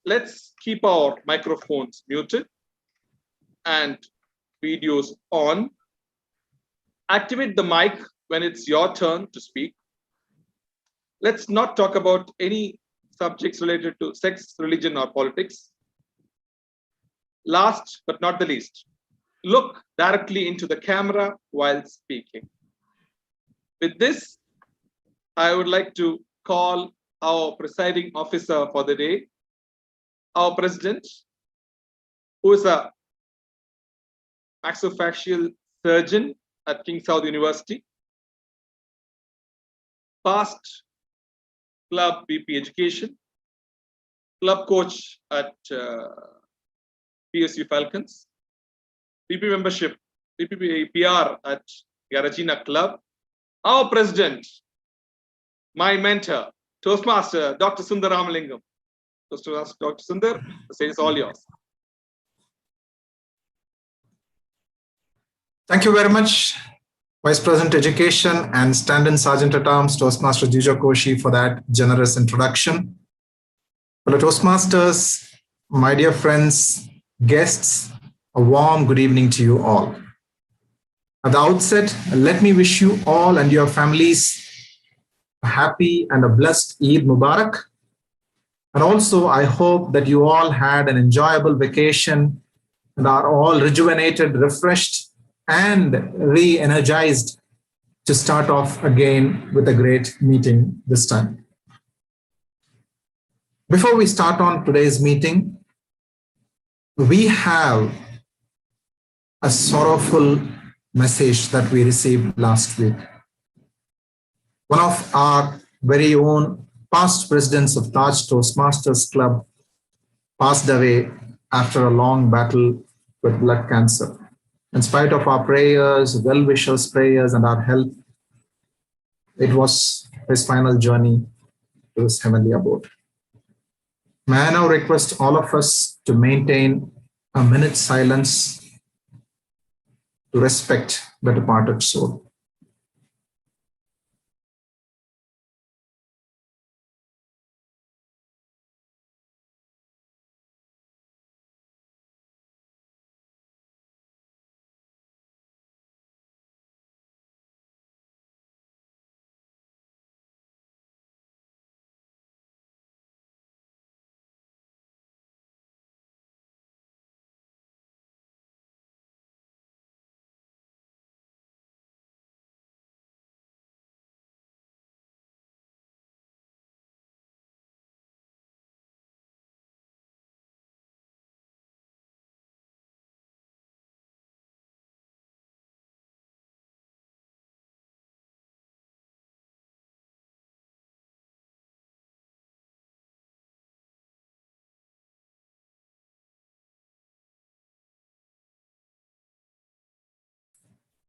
let's keep our microphones muted and videos on. Activate the mic when it's your turn to speak. Let's not talk about any subjects related to sex, religion, or politics. Last but not the least, look directly into the camera while speaking. With this, I would like to call our presiding officer for the day, our president, who is a maxillofacial surgeon at King Saud University, past club VP Education, club coach at PSU Falcons, VP membership, VP PR at Yarajina Club, our president, my mentor, Toastmaster, Dr. Sundar Ramalingam. Toastmaster Dr. Sundar, the stage is all yours. Thank you very much, Vice President Education and Stand-in Sergeant at Arms, Toastmaster Jujo Koshi, for that generous introduction. Fellow Toastmasters, my dear friends, guests, a warm good evening to you all. At the outset, let me wish you all and your families a happy and a blessed Eid Mubarak. And also, I hope that you all had an enjoyable vacation and are all rejuvenated, refreshed, and re-energized to start off again with a great meeting this time. Before we start on today's meeting, we have a sorrowful message that we received last week. One of our very own past presidents of Taj Toastmasters Club passed away after a long battle with blood cancer. In spite of our prayers, well-wishers' prayers, and our help, it was his final journey to his heavenly abode. May I now request all of us to maintain a minute's silence to respect the departed soul.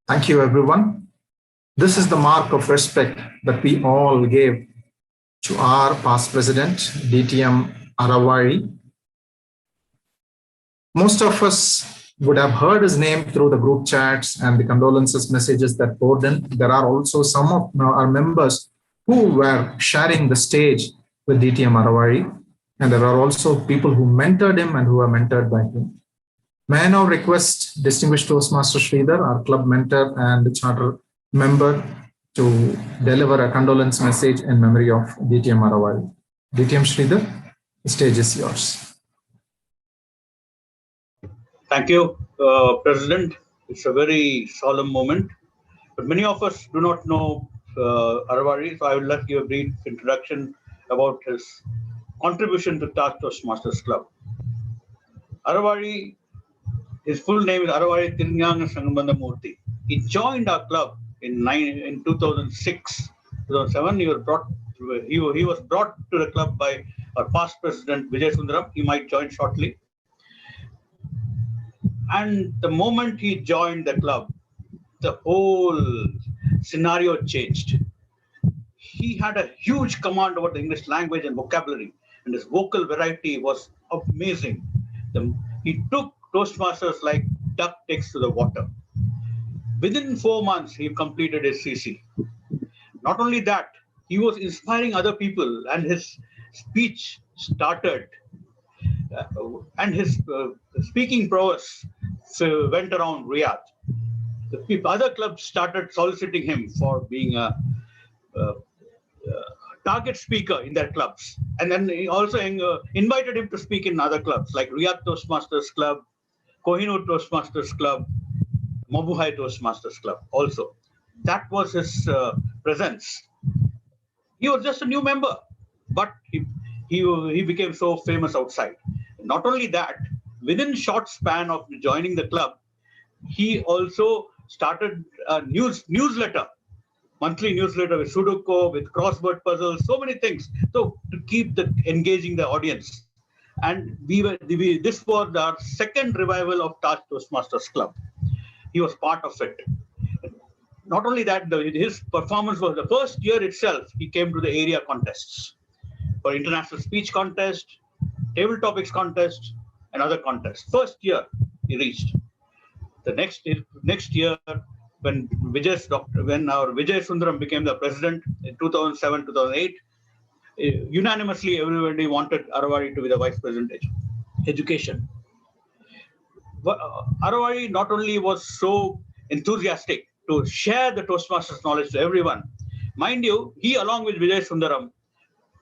Thank you, everyone. This is the mark of respect that we all gave to our past president, DTM Arawari. Most of us would have heard his name through the group chats and the condolences messages that poured in. There are also some of our members who were sharing the stage with DTM Arawari, and there are also people who mentored him and who were mentored by him. May I now request distinguished Toastmaster Sridhar, our club mentor and charter member, to deliver a condolence message in memory of DTM Arawari. DTM Sridhar, the stage is yours. Thank you, President. It's a very solemn moment, but many of us do not know Arawari, so I would like to give a brief introduction about his contribution to Taj Toastmasters Club. Arawari, his full name is Arawari Tirnyanga Sangambandamurthy. He joined our club in 2006, 2007. He was brought to the club by our past president Vijay Sundaram. He might join shortly. And the moment he joined the club, the whole scenario changed. He had a huge command over the English language and vocabulary, and his vocal variety was amazing. He took Toastmasters like duck takes to the water. Within 4 months, he completed his CC. Not only that, he was inspiring other people, and his speech started and his speaking prowess went around Riyadh. Other clubs started soliciting him for being a target speaker in their clubs. And then he also invited him to speak in other clubs like Riyadh Toastmasters Club, Kohinoor Toastmasters Club, Mabuhay Toastmasters Club also. That was his presence. He was just a new member, but he became so famous outside. Not only that, within short span of joining the club, he also started a newsletter, monthly newsletter with Sudoku, with crossword puzzles, so many things. So to keep engaging the audience. And this was our second revival of Taj Toastmasters Club. He was part of it. Not only that, his performance was the first year itself, he came to the area contests for international speech contest, table topics contest, and other contests. First year he reached. The next year, when our Vijay Sundaram became the president in 2007, 2008, unanimously everybody wanted Aravari to be the vice president education. Aravari not only was so enthusiastic to share the Toastmasters knowledge to everyone. Mind you, he along with Vijay Sundaram,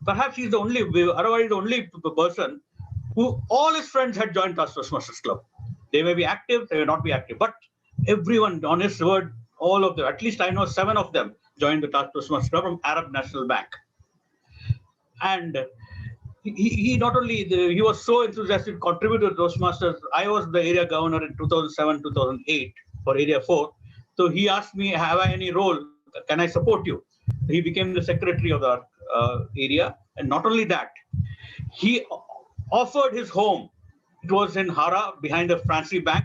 perhaps Aravari is the only person who all his friends had joined Toastmasters Club. They may be active, they may not be active, but everyone, on his word, all of them, at least I know 7 of them joined the Toastmasters Club from Arab National Bank. And he not only, he was so enthusiastic to contribute to Toastmasters. I was the area governor in 2007, 2008 for Area 4. So he asked me, have I any role? Can I support you? He became the secretary of the area. And not only that, he offered his home. It was in Hara, behind the Francie Bank,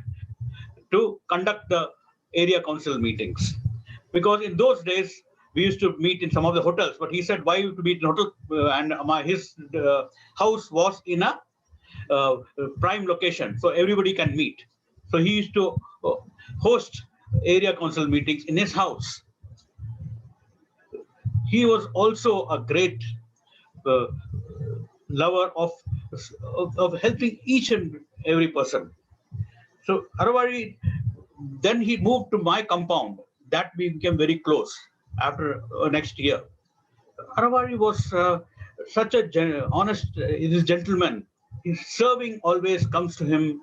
to conduct the area council meetings. Because in those days, we used to meet in some of the hotels, but he said, why to meet in a hotel? And his house was in a prime location, so everybody can meet. So he used to host area council meetings in his house. He was also a great lover of helping each and every person. So Aravari, then he moved to my compound. That we became very close after next year. Aravari was such a honest, this gentleman. His serving always comes to him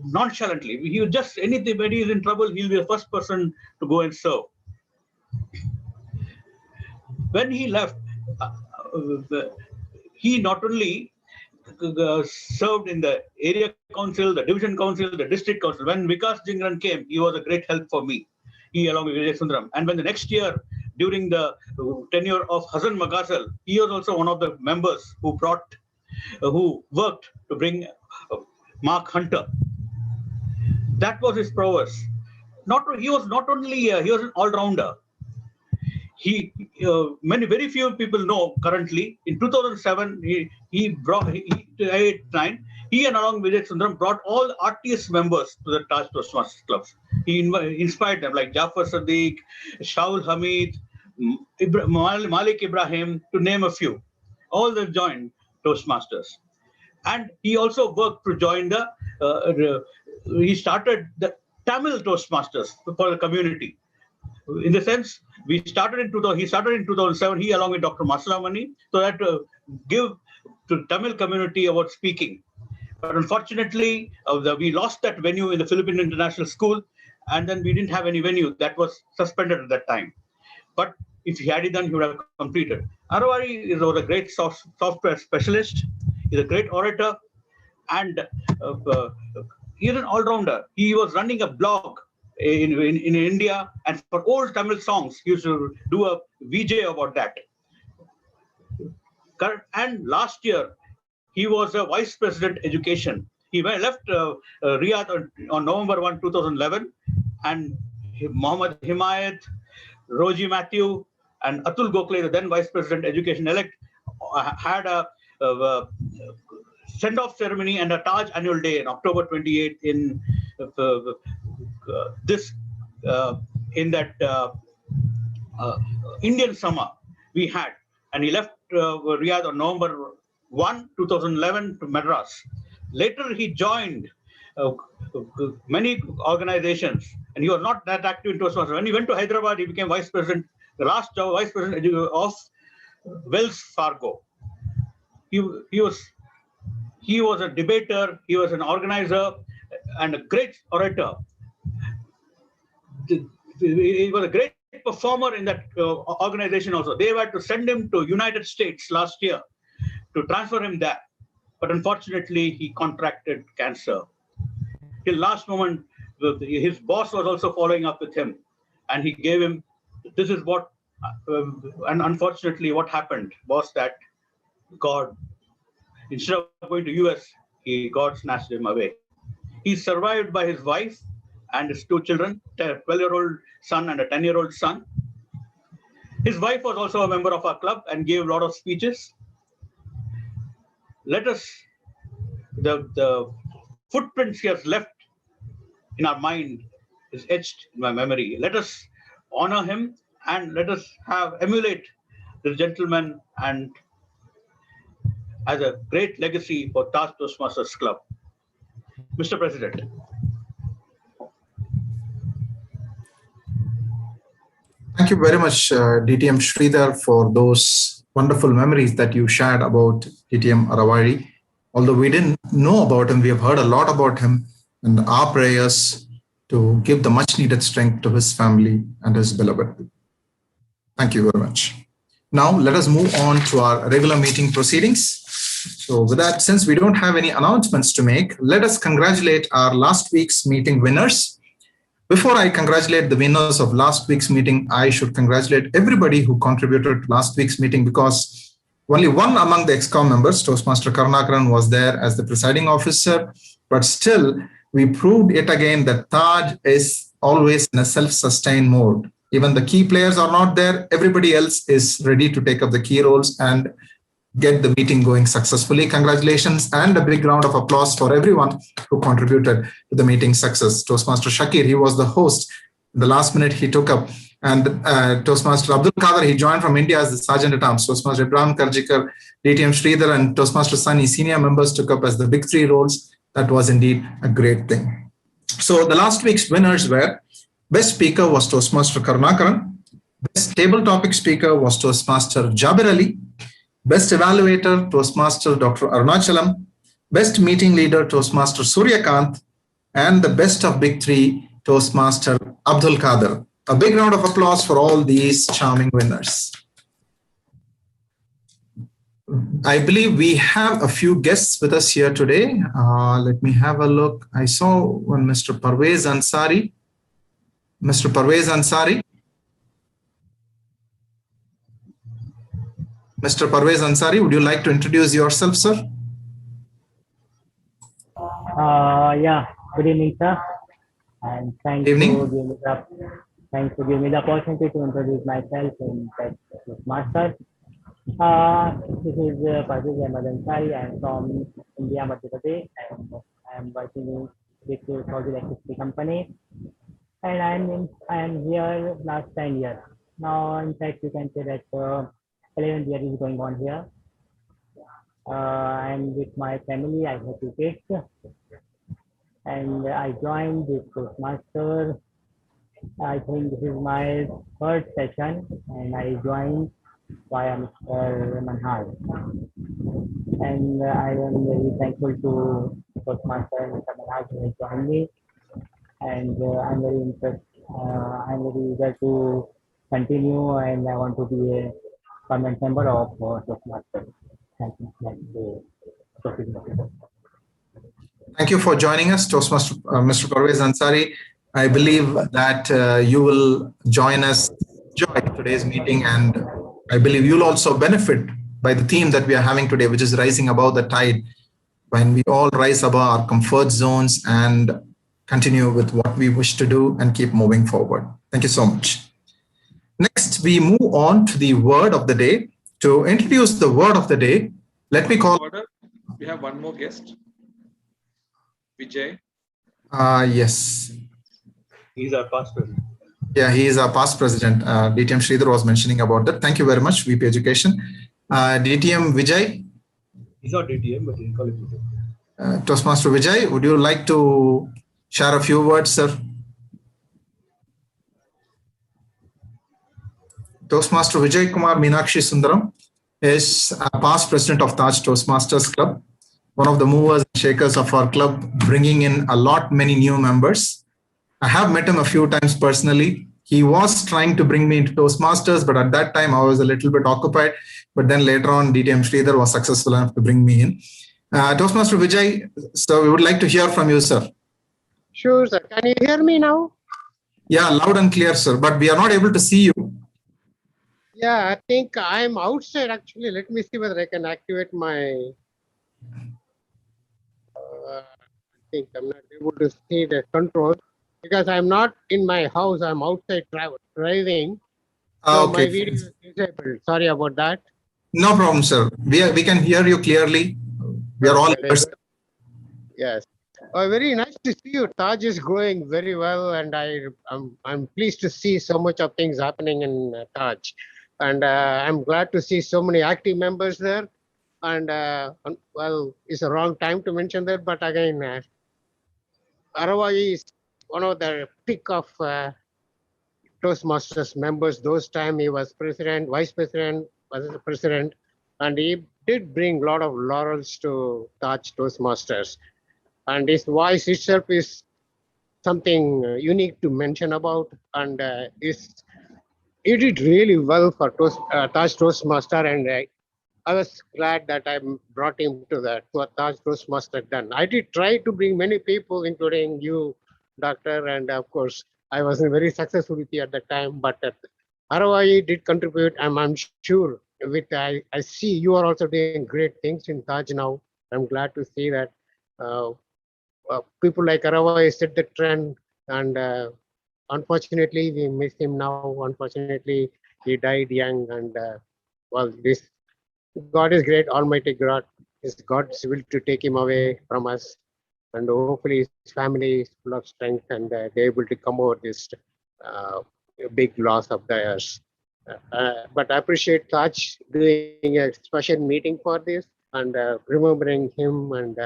nonchalantly. He would just, anything, when he is in trouble, he'll be the first person to go and serve. When he left, he not only served in the area council, the division council, the district council. When Vikas Jingran came, he was a great help for me. He along with Vijay Sundaram. And when the next year, during the tenure of Hasan Maghazal, he was also one of the members who worked to bring Mark Hunter. That was his prowess. He was not only he was an all-rounder. Very few people know currently. In 2007, he and along with Vijay Sundaram brought all RTS members to the Taj Toastmasters clubs. He inspired them like Jafar Sadiq, Shaul Hamid, Malik Ibrahim, to name a few. All them joined Toastmasters. And he also worked to join he started the Tamil Toastmasters for the community. In the sense, he started in 2007, he along with Dr. Masalamani, so that give to Tamil community about speaking. But unfortunately, we lost that venue in the Philippine International School, and then we didn't have any venue. That was suspended at that time. But if he had it done, he would have completed. Aravari was a great software specialist. He's a great orator, and he's an all-rounder. He was running a blog in India, and for old Tamil songs, he used to do a VJ about that. And last year, he was a vice president education. He left Riyadh on November 1, 2011, and Mohammed Himayat, Roji Matthew, and Atul Gokhale, the then vice president education elect, had a send-off ceremony and a Taj annual day on October 28 in Indian summer we had. And he left Riyadh on November 1, 2011 to Madras. Later, he joined many organizations, and he was not that active in Toastmasters. When he went to Hyderabad, he became vice president, the last vice president of Wells Fargo. He was a debater, he was an organizer, and a great orator. He was a great performer in that organization also. They were to send him to United States last year to transfer him there. But unfortunately, he contracted cancer. Till last moment, his boss was also following up with him. And he gave him, this is what, and unfortunately what happened was that God, instead of going to US, God snatched him away. He's survived by his wife and his two children, a 12-year-old son and a 10-year-old son. His wife was also a member of our club and gave a lot of speeches. Let us, the footprints he has left in our mind is etched in my memory. Let us honor him and let us emulate this gentleman and as a great legacy for Taj Toastmasters Club. Mr. President. Thank you very much, DTM Sridhar, for those wonderful memories that you shared about DTM Arawari. Although we didn't know about him, we have heard a lot about him, and our prayers to give the much needed strength to his family and his beloved. Thank you very much. Now let us move on to our regular meeting proceedings. So with that, since we don't have any announcements to make, let us congratulate our last week's meeting winners. Before I congratulate the winners of last week's meeting, I should congratulate everybody who contributed to last week's meeting, because only one among the ExCom members, Toastmaster Karunakaran, was there as the presiding officer, but still we proved it again that Taj is always in a self-sustained mode. Even the key players are not there, everybody else is ready to take up the key roles and get the meeting going successfully. Congratulations and a big round of applause for everyone who contributed to the meeting success. Toastmaster Shakir, he was the host. In the last minute he took up, and Toastmaster Abdul Kader, he joined from India as the Sergeant at Arms. Toastmaster Ibrahim Karjikar, DTM Sridhar, and Toastmaster Sunny, senior members, took up as the big three roles. That was indeed a great thing. So the last week's winners were: Best Speaker was Toastmaster Karunakaran. Best Table Topic Speaker was Toastmaster Jabir Ali. Best Evaluator, Toastmaster Dr. Arunachalam. Best Meeting Leader, Toastmaster Suryakant. And the Best of Big Three, Toastmaster Abdul Kader. A big round of applause for all these charming winners. I believe we have a few guests with us here today. Let me have a look. I saw one Mr. Pervez Ansari. Mr. Pervez Ansari. Mr. Pervez Ansari, would you like to introduce yourself, sir? Yeah, good evening, sir. And thanks for giving me the opportunity to introduce myself in Toastmaster. This is Presiding Ansari. I am from India, Madhya Pradesh, and I am working with Saudi electricity company. And I am here last 10 years. Now, in fact, you can say that 11 years is going on here. I'm with my family. I have 2 kids, and I joined this Toastmaster. I think this is my 3rd session, and I joined via Mr. Manhar. And I am very thankful to Toastmaster Mr. Manhar who has joined me, and I'm very interested. I'm very eager to continue, and I want to be a permanent member of Toastmasters. Thank you. Thank you for joining us, Toastmaster Mr. Pervez Ansari. I believe that you will join us, enjoy today's meeting, and I believe you'll also benefit by the theme that we are having today, which is rising above the tide. When we all rise above our comfort zones and continue with what we wish to do and keep moving forward. Thank you so much. Next, we move on to the word of the day. To introduce the word of the day, let me call. Order. We have one more guest, Vijay. Yes. He's our past president. Yeah, he is our past president. DTM Sridhar was mentioning about that. Thank you very much, VP Education. DTM Vijay. He's not DTM, but we call him Vijay. Toastmaster Vijay, would you like to share a few words, sir? Toastmaster Vijay Kumar Meenakshi Sundaram is a past president of Taj Toastmasters Club, one of the movers and shakers of our club, bringing in many new members. I have met him a few times personally. He was trying to bring me into Toastmasters, but at that time I was a little bit occupied. But then later on, DTM Sridhar was successful enough to bring me in. Toastmaster Vijay, so we would like to hear from you, sir. Sure, sir. Can you hear me now? Yeah, loud and clear, sir, but we are not able to see you. Yeah, I think I'm outside actually. Let me see whether I can activate my. I think I'm not able to see the control because I'm not in my house. I'm outside driving. So Okay. my video is disabled. Sorry about that. No problem, sir. We can hear you clearly. We are all ears. Yes. Very nice to see you. Taj is growing very well, and I'm pleased to see so much of things happening in Taj, and I'm glad to see so many active members there. And well, it's a wrong time to mention that, but again, Arawai is one of the pick of Toastmasters members. Those time he was president, vice president, was the president, and he did bring a lot of laurels to Taj Toastmasters. And his voice itself is something unique to mention about, and he did really well for Taj Toastmaster, and I was glad that I brought him to the Taj Toastmaster done. I did try to bring many people, including you, Doctor, and of course, I wasn't very successful with you at the time, but Arawai did contribute, and I'm sure with I see you are also doing great things in Taj now. I'm glad to see that people like Arawai set the trend, and unfortunately, we miss him now. Unfortunately, he died young, and well, this God is great, Almighty God. It's God's will to take him away from us, and hopefully his family is full of strength, and they're able to come over this big loss of theirs. But I appreciate Taj doing a special meeting for this and remembering him and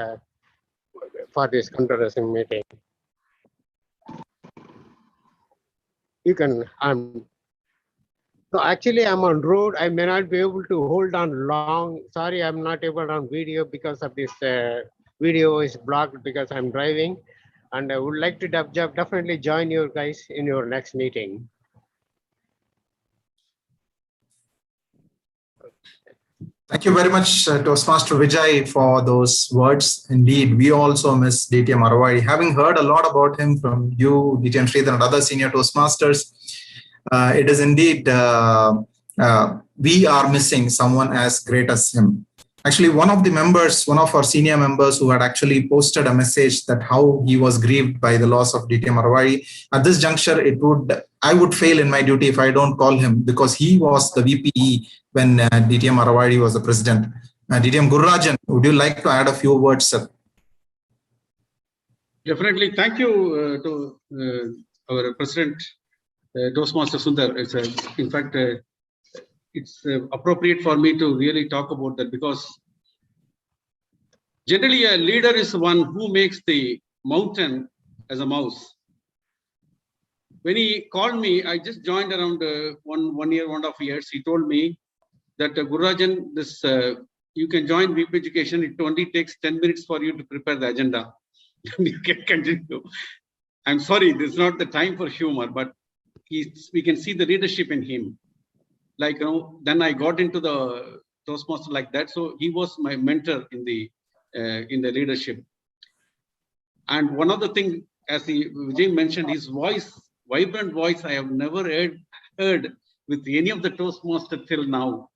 for this controversy meeting. You can. So actually, I'm on road. I may not be able to hold on long. Sorry, I'm not able on video because of this video is blocked because I'm driving. And I would like to definitely join you guys in your next meeting. Thank you very much, Toastmaster Vijay, for those words. Indeed, we also miss DTM Arawai. Having heard a lot about him from you, DTM Sridhar, and other senior Toastmasters, it is indeed, we are missing someone as great as him. Actually, one of our senior members who had actually posted a message that how he was grieved by the loss of DTM Arawai. At this juncture, I would fail in my duty if I don't call him, because he was the VPE when DTM Arawai was the president. DTM Gururajan, would you like to add a few words, sir? Definitely. Thank you to our president, Toastmaster Sundar. In fact, it's appropriate for me to really talk about that, because generally a leader is one who makes the mountain as a mouse. When he called me, I just joined around 1 year, 1.5 years. He told me that Gururajan, this you can join VP Education. It only takes 10 minutes for you to prepare the agenda. You can continue. I'm sorry, this is not the time for humor, but we can see the leadership in him. Like, you know, then I got into the Toastmaster like that. So he was my mentor in the leadership. And one other thing, as Vijay mentioned, his voice, vibrant voice, I have never heard with any of the Toastmaster till now.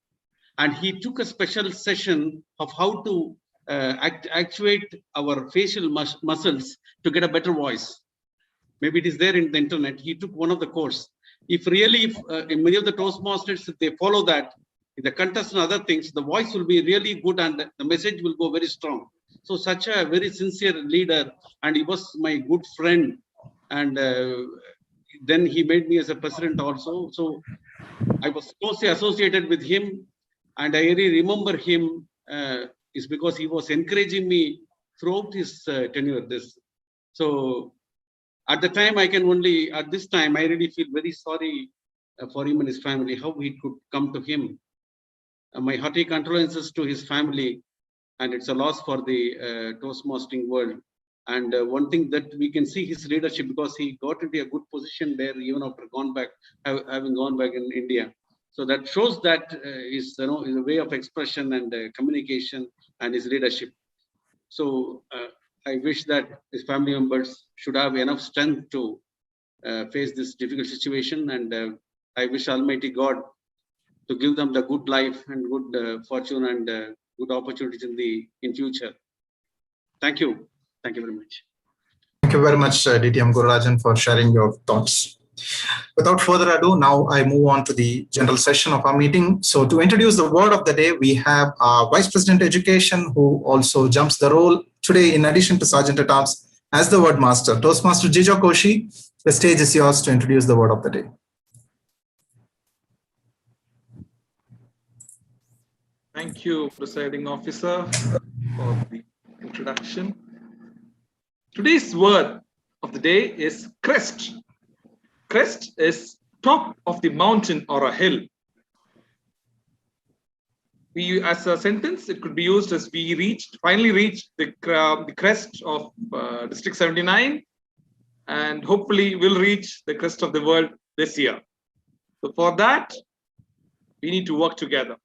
And he took a special session of how to actuate our facial muscles to get a better voice. Maybe it is there in the internet. He took one of the course. If in many of the Toastmasters, if they follow that, the contest and other things, the voice will be really good and the message will go very strong. So such a very sincere leader, and he was my good friend. And then he made me as a president also. So I was closely associated with him, and I really remember him is because he was encouraging me throughout his tenure. So at the time, at this time, I really feel very sorry for him and his family, how he could come to him. My hearty condolences to his family, and it's a loss for the Toastmastering world. And one thing that we can see his leadership, because he got into a good position there even after having gone back in India. So that shows that his a way of expression and communication and his leadership. So I wish that his family members should have enough strength to face this difficult situation, and I wish Almighty God to give them the good life and good fortune and good opportunities in future. Thank you. Thank you very much. Thank you very much, DTM Gururajan, for sharing your thoughts. Without further ado, now I move on to the general session of our meeting. So to introduce the word of the day, we have our Vice President Education, who also jumps the role today in addition to Sergeant at Arms as the word master. Toastmaster Jijo Koshi, the stage is yours to introduce the word of the day. Thank you, Presiding Officer, for the introduction. Today's word of the day is crest. Crest is top of the mountain or a hill. As a sentence, it could be used as we finally reached the crest of District 79, and hopefully we'll reach the crest of the world this year. So for that, we need to work together.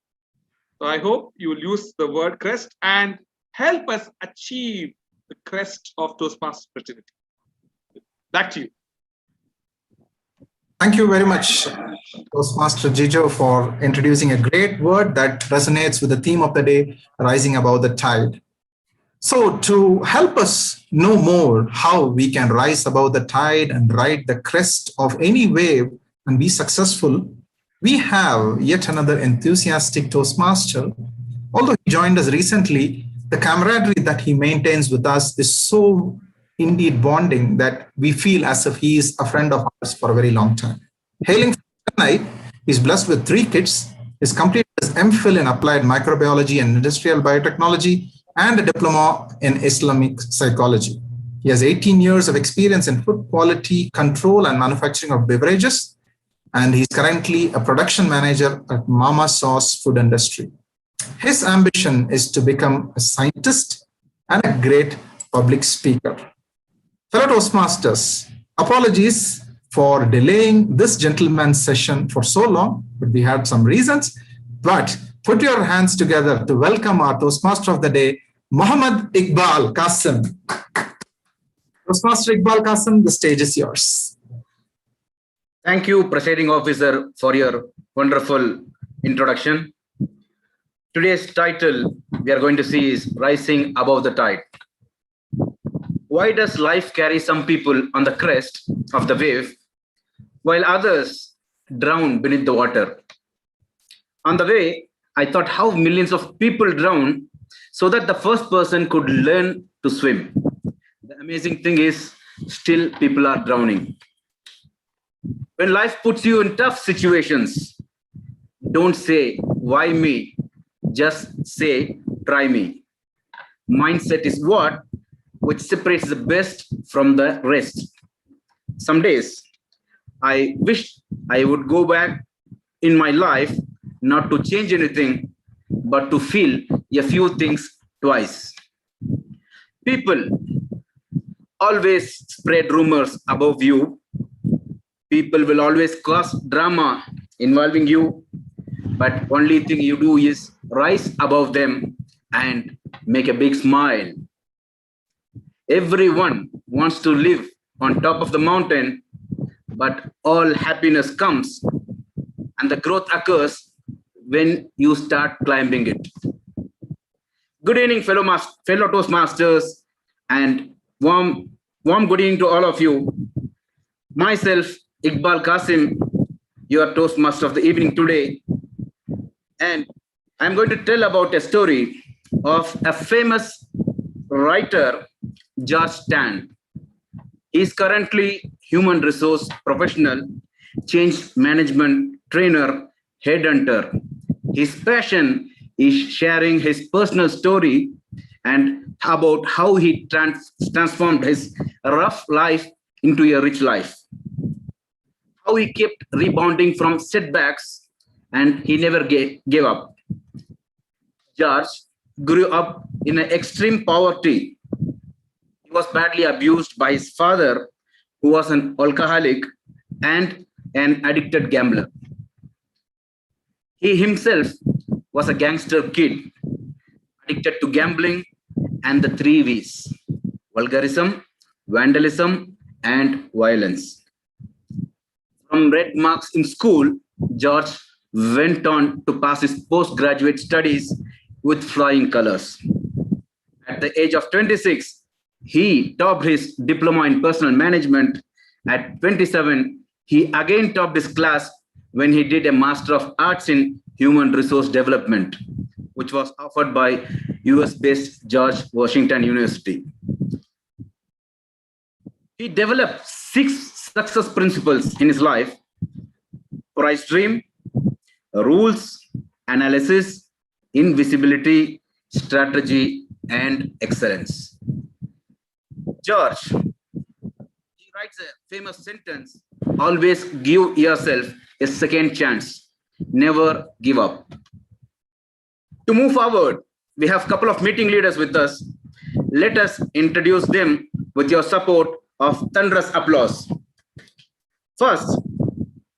So I hope you will use the word crest and help us achieve the crest of Toastmasters fraternity. Back to you. Thank you very much, Toastmaster Jijo, for introducing a great word that resonates with the theme of the day, rising above the tide. So to help us know more how we can rise above the tide and ride the crest of any wave and be successful, we have yet another enthusiastic Toastmaster. Although he joined us recently, the camaraderie that he maintains with us is so indeed bonding that we feel as if he is a friend of ours for a very long time. Hailing from Chennai, he is blessed with 3 kids. He's completed his MPhil in Applied Microbiology and Industrial Biotechnology and a diploma in Islamic Psychology. He has 18 years of experience in food quality control and manufacturing of beverages, and he's currently a production manager at Mama Sauce Food Industry. His ambition is to become a scientist and a great public speaker. Fellow Toastmasters, apologies for delaying this gentleman's session for so long, but we had some reasons. But put your hands together to welcome our Toastmaster of the day, Muhammad Iqbal Qasim. Toastmaster Iqbal Qasim, the stage is yours. Thank you, Presiding Officer, for your wonderful introduction. Today's title we are going to see is Rising Above the Tide. Why does life carry some people on the crest of the wave while others drown beneath the water? On the way, I thought how millions of people drown so that the first person could learn to swim. The amazing thing is, still people are drowning. When life puts you in tough situations, don't say, why me? Just say, try me. Mindset is what which separates the best from the rest. Some days, I wish I would go back in my life, not to change anything, but to feel a few things twice. People always spread rumors about you. People will always cause drama involving you, but only thing you do is rise above them and make a big smile. Everyone wants to live on top of the mountain, but all happiness comes and the growth occurs when you start climbing it. Good evening, fellow Toastmasters, and warm good evening to all of you. Myself, Iqbal Qasim, your Toastmaster of the evening today, and I'm going to tell about a story of a famous writer, George Stan. He is currently human resource professional, change management trainer, headhunter. His passion is sharing his personal story and about how he transformed his rough life into a rich life. How he kept rebounding from setbacks and he never gave up. George grew up in an extreme poverty. He was badly abused by his father, who was an alcoholic and an addicted gambler. He himself was a gangster kid, addicted to gambling and the 3 V's: vulgarism, vandalism, and violence. From red marks in school, George went on to pass his postgraduate studies with flying colors. At the age of 26, he topped his diploma in personal management. At 27, he again topped his class when he did a Master of Arts in Human Resource Development, which was offered by US-based George Washington University. He developed 6 success principles in his life: price dream, rules, analysis, invisibility, strategy, and excellence. George, he writes a famous sentence: always give yourself a second chance. Never give up. To move forward, we have a couple of meeting leaders with us. Let us introduce them with your support of thunderous applause. First,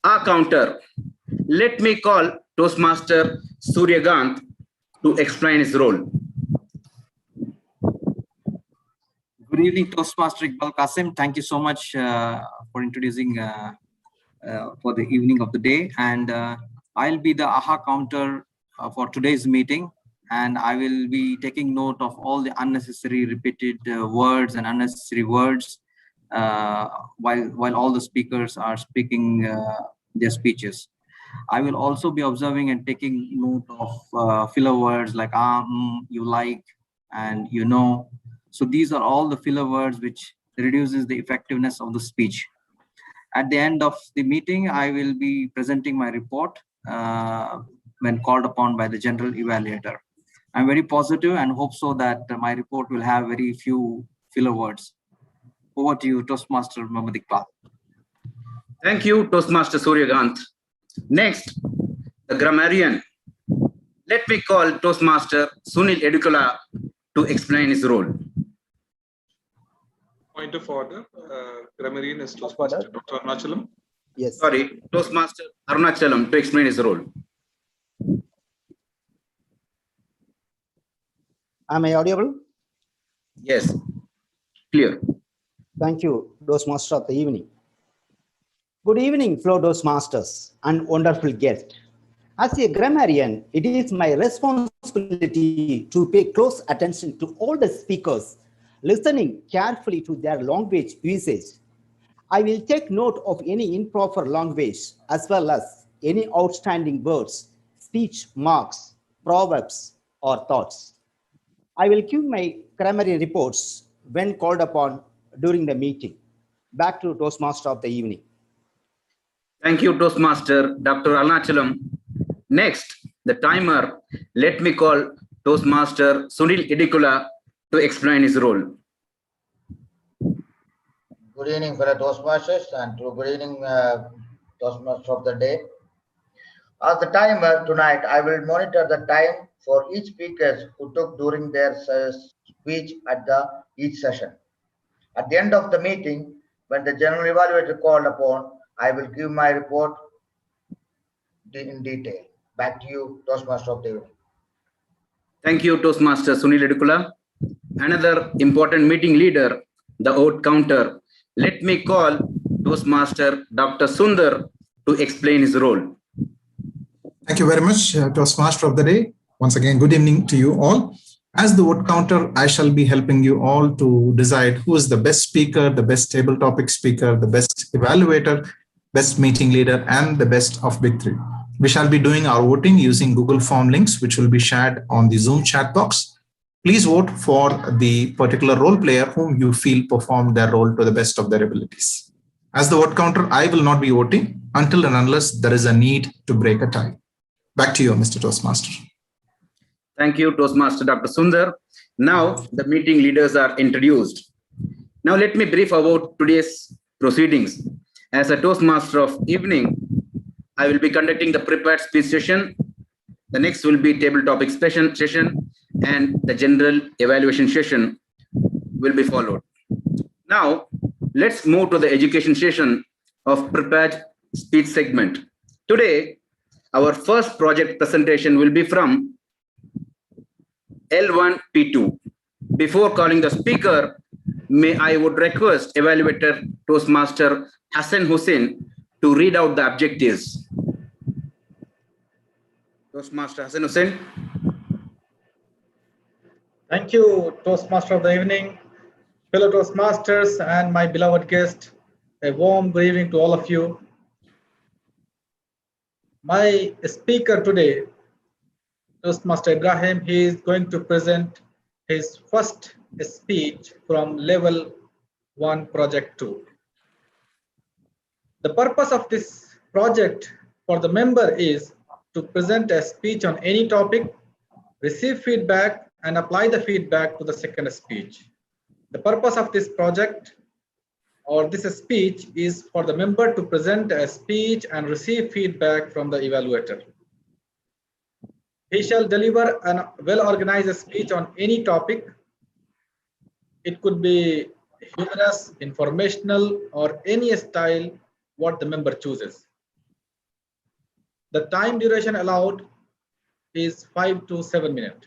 our counter. Let me call Toastmaster Suryakant to explain his role. Good evening, Toastmaster Iqbal Qasim. Thank you so much for introducing for the evening of the day. And I'll be the AHA counter for today's meeting. And I will be taking note of all the unnecessary repeated words and unnecessary words while all the speakers are speaking their speeches. I will also be observing and taking note of filler words like you like, and you know. So these are all the filler words which reduces the effectiveness of the speech. At the end of the meeting, I will be presenting my report when called upon by the general evaluator. I'm very positive and hope so that my report will have very few filler words. Over to you, Toastmaster Mohammad Iqbal. Thank you, Toastmaster Suryakant. Next, the grammarian. Let me call Toastmaster Sunil Edukala to explain his role. Point of order. Grammarian is Toastmaster Dr. Arunachalam. Yes. Sorry, Toastmaster Arunachalam to explain his role. Am I audible? Yes, clear. Thank you, Toastmaster of the evening. Good evening, fellow Toastmasters and wonderful guests. As a grammarian, it is my responsibility to pay close attention to all the speakers, listening carefully to their language usage. I will take note of any improper language as well as any outstanding words, speech marks, proverbs, or thoughts. I will give my grammarian reports when called upon during the meeting. Back to Toastmaster of the evening. Thank you, Toastmaster Dr. Arunachalam. Next, the timer. Let me call Toastmaster Sunil Edukala to explain his role. Good evening, fellow Toastmasters, and good evening, Toastmaster of the day. As the timer tonight, I will monitor the time for each speaker who took during their speech at each session. At the end of the meeting, when the general evaluator called upon, I will give my report in detail. Back to you, Toastmaster of the evening. Thank you, Toastmaster Sunil Edukala. Another important meeting leader, the vote counter. Let me call Toastmaster Dr. Sundar to explain his role. Thank you very much, Toastmaster of the day. Once again, good evening to you all. As the vote counter, I shall be helping you all to decide who is the best speaker, the best table topic speaker, the best evaluator, best meeting leader, and the best of big three. We shall be doing our voting using Google Form links, which will be shared on the Zoom chat box. Please vote for the particular role player whom you feel performed their role to the best of their abilities. As the vote counter, I will not be voting until and unless there is a need to break a tie. Back to you, Mr. Toastmaster. Thank you, Toastmaster Dr. Sundar. Now the meeting leaders are introduced. Now let me brief about today's proceedings. As a Toastmaster of evening, I will be conducting the prepared speech session. The next will be table topic session, and the general evaluation session will be followed. Now, let's move to the education session of prepared speech segment. Today, our first project presentation will be from L1P2. Before calling the speaker, I would request Evaluator Toastmaster Hassan Hussain to read out the objectives. Toastmaster Hassan Hussain. Thank you, Toastmaster of the evening, fellow Toastmasters, and my beloved guest. A warm good evening to all of you. My speaker today, Toastmaster Ibrahim, he is going to present his first speech from level 1 project 2. The purpose of this project for the member is to present a speech on any topic, receive feedback, and apply the feedback to the second speech. The purpose of this project or this speech is for the member to present a speech and receive feedback from the evaluator. He shall deliver a well-organized speech on any topic. It could be humorous, informational, or any style what the member chooses. The time duration allowed is 5 to 7 minutes.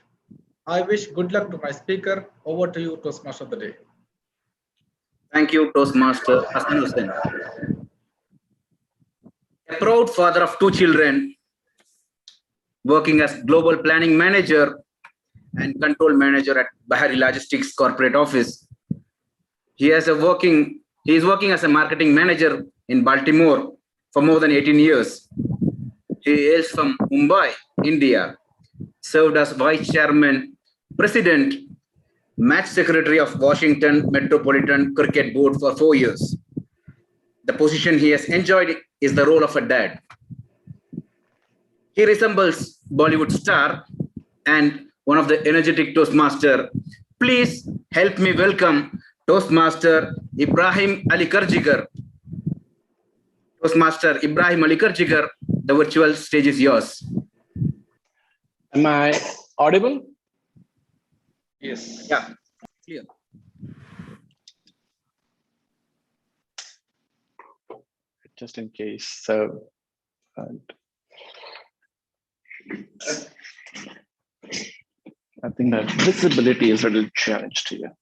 I wish good luck to my speaker. Over to you, Toastmaster of the day. Thank you, Toastmaster Hassan Hussain. A proud father of 2 children, working as global planning manager and control manager at Bahari Logistics Corporate Office. He is working as a marketing manager in Baltimore for more than 18 years. He hails from Mumbai, India, served as vice chairman, president, match secretary of Washington Metropolitan Cricket Board for 4 years. The position he has enjoyed is the role of a dad. He resembles Bollywood star and one of the energetic Toastmaster. Please help me welcome Toastmaster Ibrahim Ali Karjigar. Toastmaster Ibrahim Ali Karjigar, the virtual stage is yours. Am I audible? Yes. Yeah, clear. Just in case. So, I think that visibility is a little challenged here.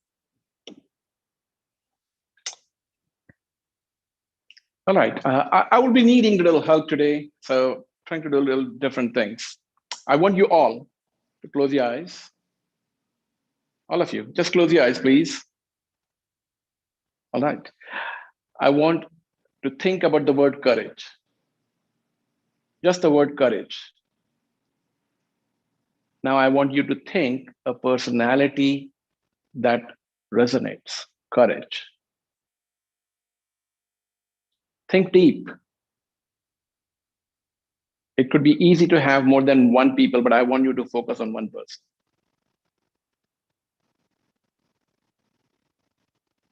All right, I will be needing a little help today, so trying to do a little different things. I want you all to close your eyes. All of you, just close your eyes, please. All right. I want to think about the word courage. Just the word courage. Now I want you to think a personality that resonates, courage. Think deep. It could be easy to have more than one people, but I want you to focus on one person.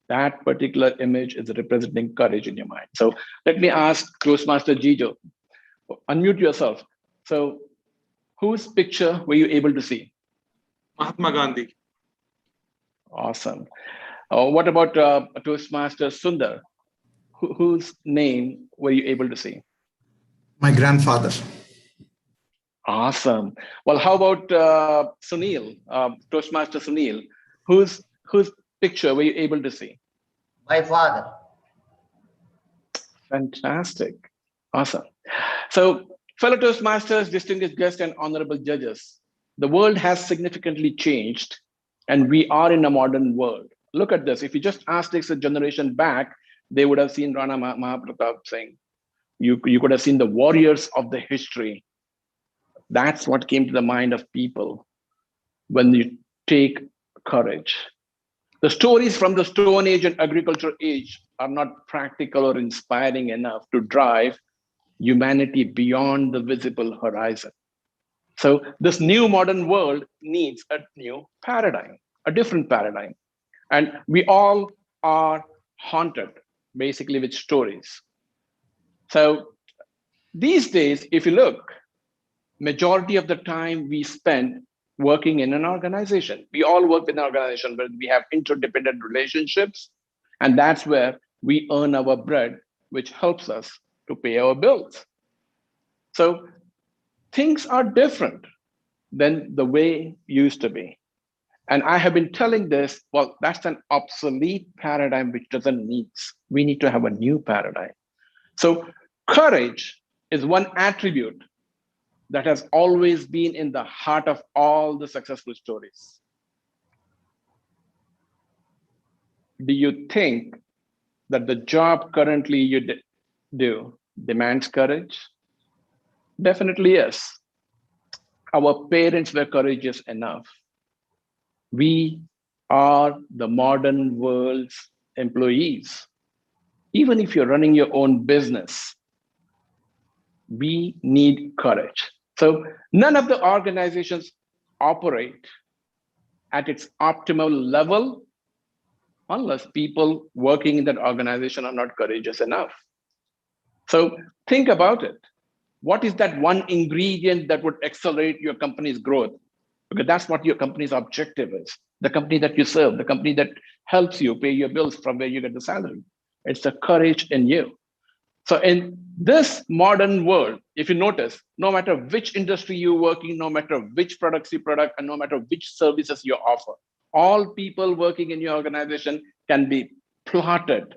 That particular image is representing courage in your mind. So let me ask Toastmaster Jijo, unmute yourself. So whose picture were you able to see? Mahatma Gandhi. Awesome. What about Toastmaster Sundar? Whose name were you able to see? My grandfather. Awesome. Well, how about Sunil, Toastmaster Sunil? Whose picture were you able to see? My father. Fantastic. Awesome. So, fellow Toastmasters, distinguished guests, and honorable judges, the world has significantly changed, and we are in a modern world. Look at this. If you just ask this a generation back, they would have seen Rana Mahapratap Singh. You could have seen the warriors of the history. That's what came to the mind of people when you take courage. The stories from the Stone Age and Agricultural Age are not practical or inspiring enough to drive humanity beyond the visible horizon. So this new modern world needs a new paradigm. a different paradigm. And we all are haunted basically with stories. So these days, if you look, majority of the time we spend working in an organization. We all work in an organization where we have interdependent relationships, and that's where we earn our bread, which helps us to pay our bills. So things are different than the way used to be. And I have been telling this, well, that's an obsolete paradigm which doesn't need. We need to have a new paradigm. So courage is one attribute that has always been in the heart of all the successful stories. Do you think that the job currently you do demands courage? Definitely yes. Our parents were courageous enough. We are the modern world's employees. Even if you're running your own business, we need courage. So none of the organizations operate at its optimal level unless people working in that organization are not courageous enough. So think about it. What is that one ingredient that would accelerate your company's growth? Because that's what your company's objective is. The company that you serve, the company that helps you pay your bills from where you get the salary. It's the courage in you. So in this modern world, if you notice, no matter which industry you're working, no matter which products you product, and no matter which services you offer, all people working in your organization can be plotted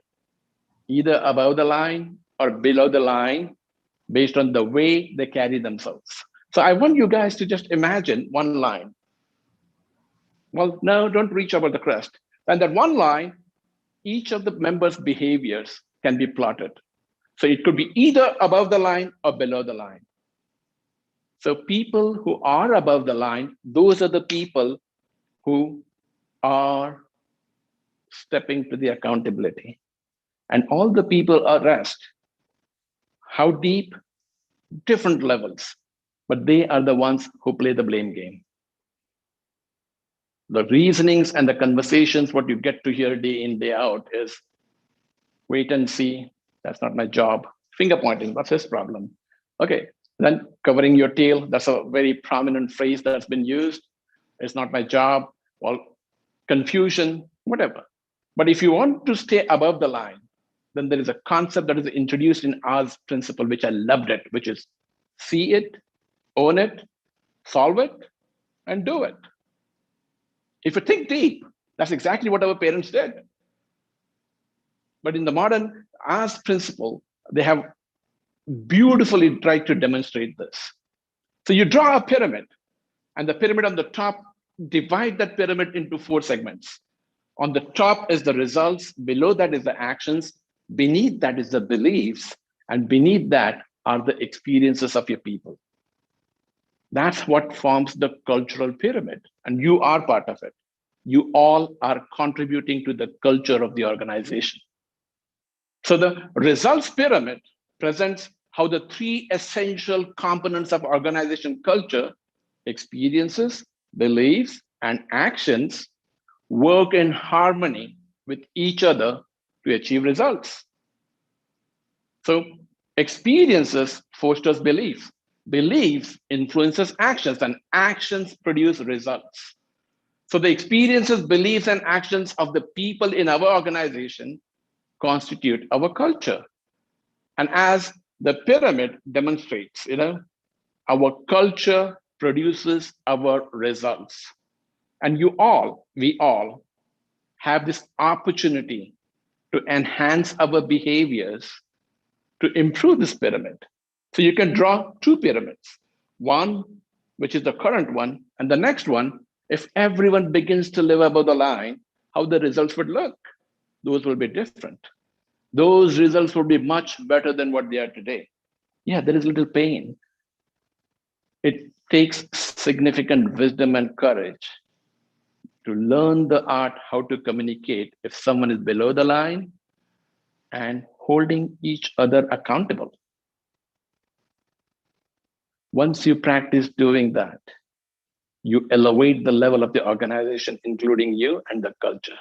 either above the line or below the line based on the way they carry themselves. So I want you guys to just imagine one line. Well, no, don't reach over the crest. And that one line, each of the members' behaviors can be plotted. So it could be either above the line or below the line. So people who are above the line, those are the people who are stepping to the accountability. And all the people are rest. How deep? Different levels. But they are the ones who play the blame game. The reasonings and the conversations, what you get to hear day in, day out is wait and see, that's not my job. Finger pointing, what's his problem? Okay, then covering your tail, that's a very prominent phrase that's been used. It's not my job. Well, confusion, whatever. But if you want to stay above the line, then there is a concept that is introduced in Oz principle, which I loved it, which is see it, own it, solve it, and do it. If you think deep, that's exactly what our parents did. But in the modern Oz principle, they have beautifully tried to demonstrate this. So you draw a pyramid, and the pyramid on the top, divide that pyramid into 4 segments. On the top is the results, below that is the actions, beneath that is the beliefs, and beneath that are the experiences of your people. That's what forms the cultural pyramid, and you are part of it. You all are contributing to the culture of the organization. So the results pyramid presents how the 3 essential components of organization culture, experiences, beliefs, and actions, work in harmony with each other to achieve results. So experiences fosters beliefs. Beliefs influences actions, and actions produce results. So the experiences, beliefs, and actions of the people in our organization constitute our culture. And as the pyramid demonstrates, our culture produces our results. And we all have this opportunity to enhance our behaviors to improve this pyramid. So you can draw 2 pyramids, one, which is the current one, and the next one, if everyone begins to live above the line, how the results would look. Those will be different. Those results will be much better than what they are today. Yeah, there is little pain. It takes significant wisdom and courage to learn the art how to communicate if someone is below the line and holding each other accountable. Once you practice doing that, You elevate the level of the organization, including you and the culture.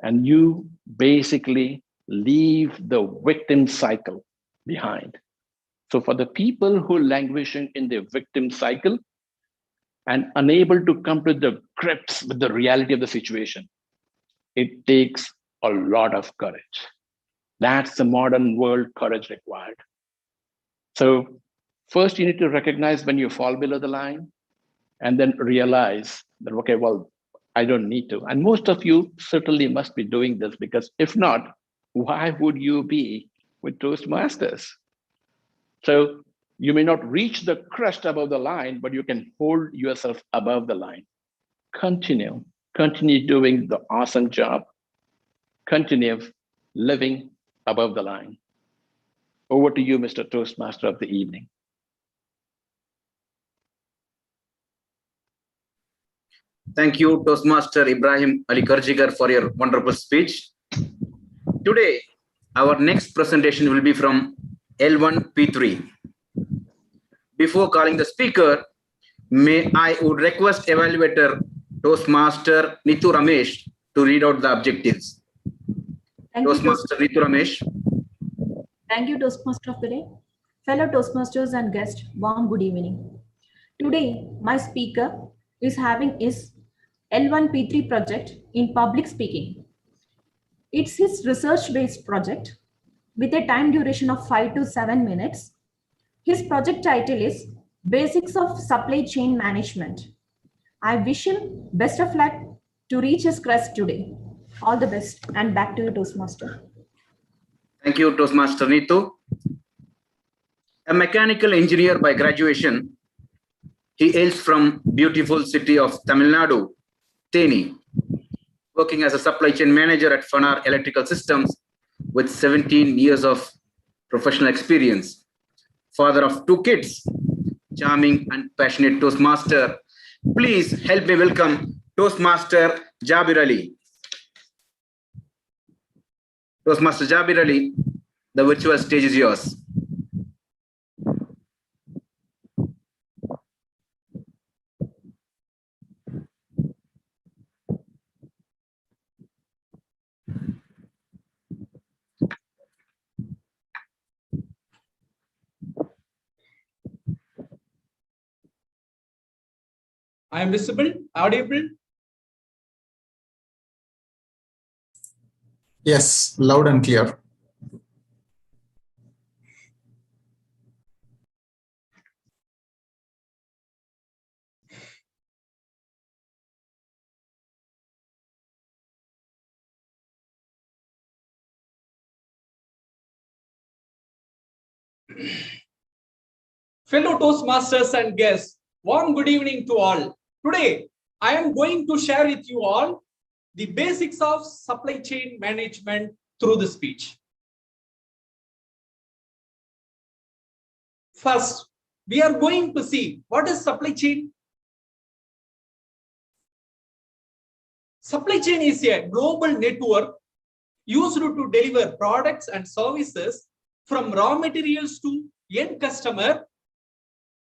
And you basically leave the victim cycle behind. So for the people who are languishing in the victim cycle and unable to come to the grips with the reality of the situation, it takes a lot of courage. That's the modern world courage required. So first you need to recognize when you fall below the line, and then realize that, okay, well, I don't need to. And most of you certainly must be doing this, because if not, why would you be with Toastmasters? So you may not reach the crest above the line, but you can hold yourself above the line. Continue doing the awesome job. Continue living above the line. Over to you, Mr. Toastmaster of the evening. Thank you, Toastmaster Ibrahim Ali Karjigar, for your wonderful speech. Today, our next presentation will be from L1P3. Before calling the speaker, I would request Evaluator Toastmaster Neetu Ramesh to read out the objectives. Toastmaster Neetu Ramesh. Thank you, Toastmaster of the day. Fellow Toastmasters and guests, warm good evening. Today, my speaker is having his L1P3 project in public speaking. It's his research-based project with a time duration of 5 to 7 minutes. His project title is Basics of Supply Chain Management. I wish him best of luck to reach his crest today. All the best, and back to you, Toastmaster. Thank you, Toastmaster Neetu. A mechanical engineer by graduation, he hails from beautiful city of Tamil Nadu, Theni, working as a supply chain manager at Fanar Electrical Systems with 17 years of professional experience. Father of 2 kids, charming and passionate Toastmaster. Please help me welcome Toastmaster Jabir Ali. Toastmaster Jabir Ali, the virtual stage is yours. I am visible, audible. Yes, loud and clear. Fellow Toastmasters and guests, warm good evening to all. Today, I am going to share with you all the basics of supply chain management through the speech. First, we are going to see what is supply chain. Supply chain is a global network used to deliver products and services from raw materials to end customer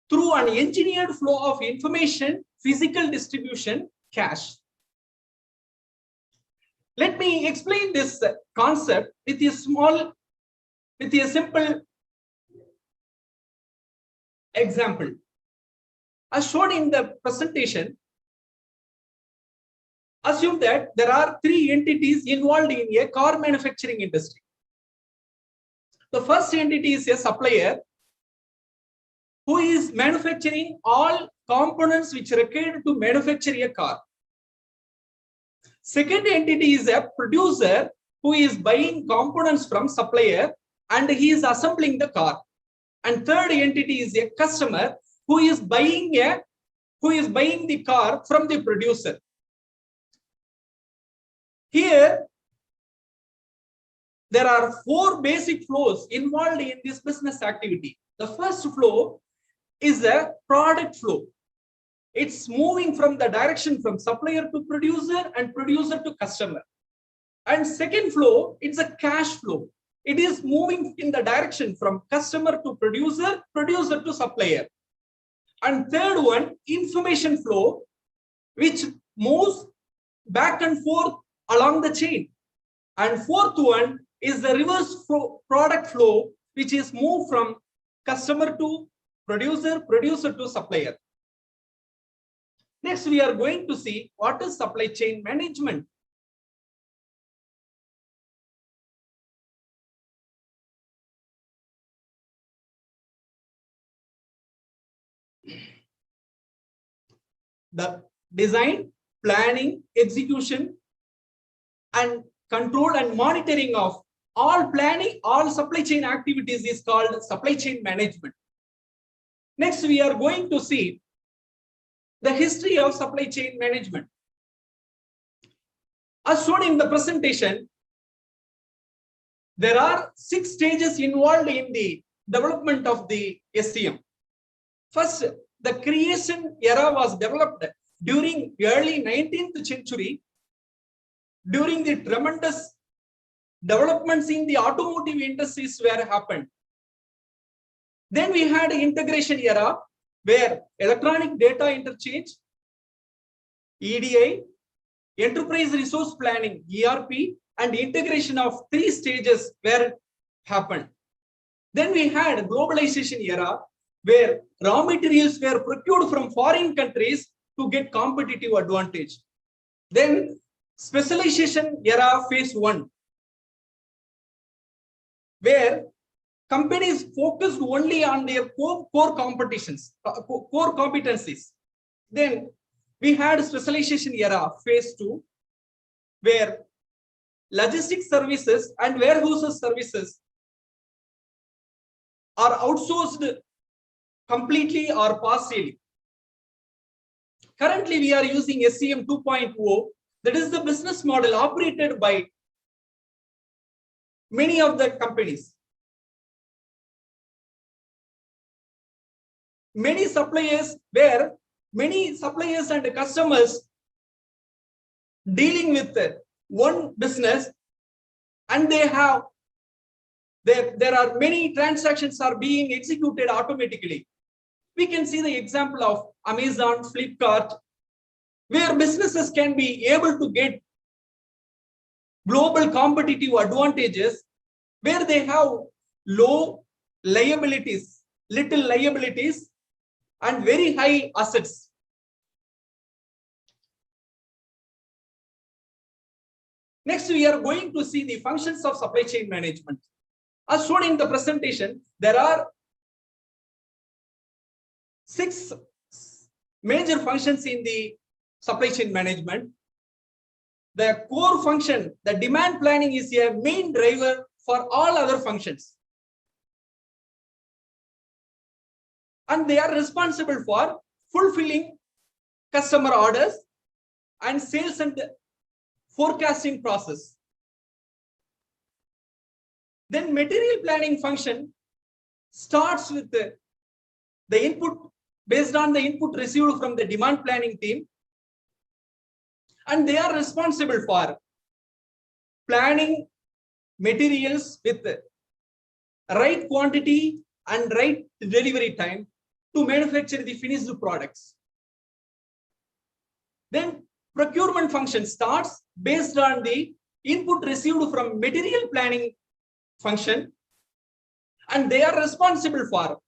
through an engineered flow of information, physical distribution, cash. Let me explain this concept with a simple example. As shown in the presentation, assume that there are 3 entities involved in a car manufacturing industry. The first entity is a supplier who is manufacturing all components which are required to manufacture a car. Second entity is a producer who is buying components from supplier and he is assembling the car. And third entity is a customer who is buying the car from the producer. Here, there are 4 basic flows involved in this business activity. The first flow is a product flow. It's moving from the direction from supplier to producer and producer to customer. And second flow, it's a cash flow. It is moving in the direction from customer to producer, producer to supplier. And third one, information flow, which moves back and forth along the chain. And fourth one is the reverse product flow, which is moved from customer to producer, producer to supplier. Next, we are going to see what is supply chain management. The design, planning, execution, and control and monitoring of all planning, all supply chain activities is called supply chain management. Next, we are going to see the history of supply chain management. As shown in the presentation, there are 6 stages involved in the development of the SCM. First, the creation era was developed during the early 19th century, during the tremendous developments in the automotive industries were happened. Then we had integration era, where electronic data interchange, EDI, enterprise resource planning, ERP, and integration of 3 stages were happened. Then we had globalization era, where raw materials were procured from foreign countries to get competitive advantage. Then specialization era, phase 1, where companies focused only on their core competencies. Then we had specialization era, phase 2, where logistics services and warehouses services are outsourced completely or partially. Currently, we are using SCM 2.0. That is the business model operated by many of the companies. Many suppliers and customers dealing with one business, and there are many transactions are being executed automatically. We can see the example of Amazon, Flipkart, where businesses can be able to get global competitive advantages, where they have little liabilities, and very high assets. Next, we are going to see the functions of supply chain management. As shown in the presentation, there are 6 major functions in the supply chain management. The core function, the demand planning, is a main driver for all other functions. And they are responsible for fulfilling customer orders and sales and forecasting process. Then material planning function starts with the input, based on the input received from the demand planning team, and they are responsible for planning materials with the right quantity and right delivery time to manufacture the finished products. Then procurement function starts based on the input received from material planning function, and they are responsible for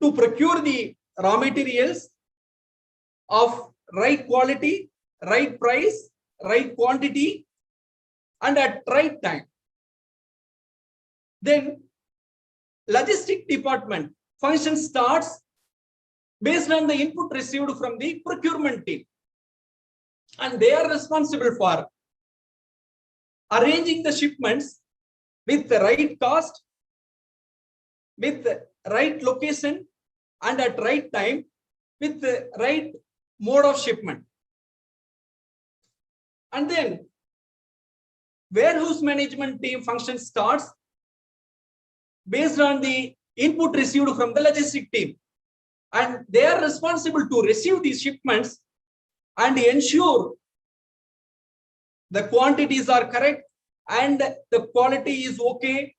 to procure the raw materials of right quality, right price, right quantity, and at right time. Then logistic department function starts based on the input received from the procurement team, and they are responsible for arranging the shipments with the right cost, with the right location, and at right time, with the right mode of shipment. And then warehouse management team function starts based on the input received from the logistic team, and they are responsible to receive these shipments and ensure the quantities are correct and the quality is okay.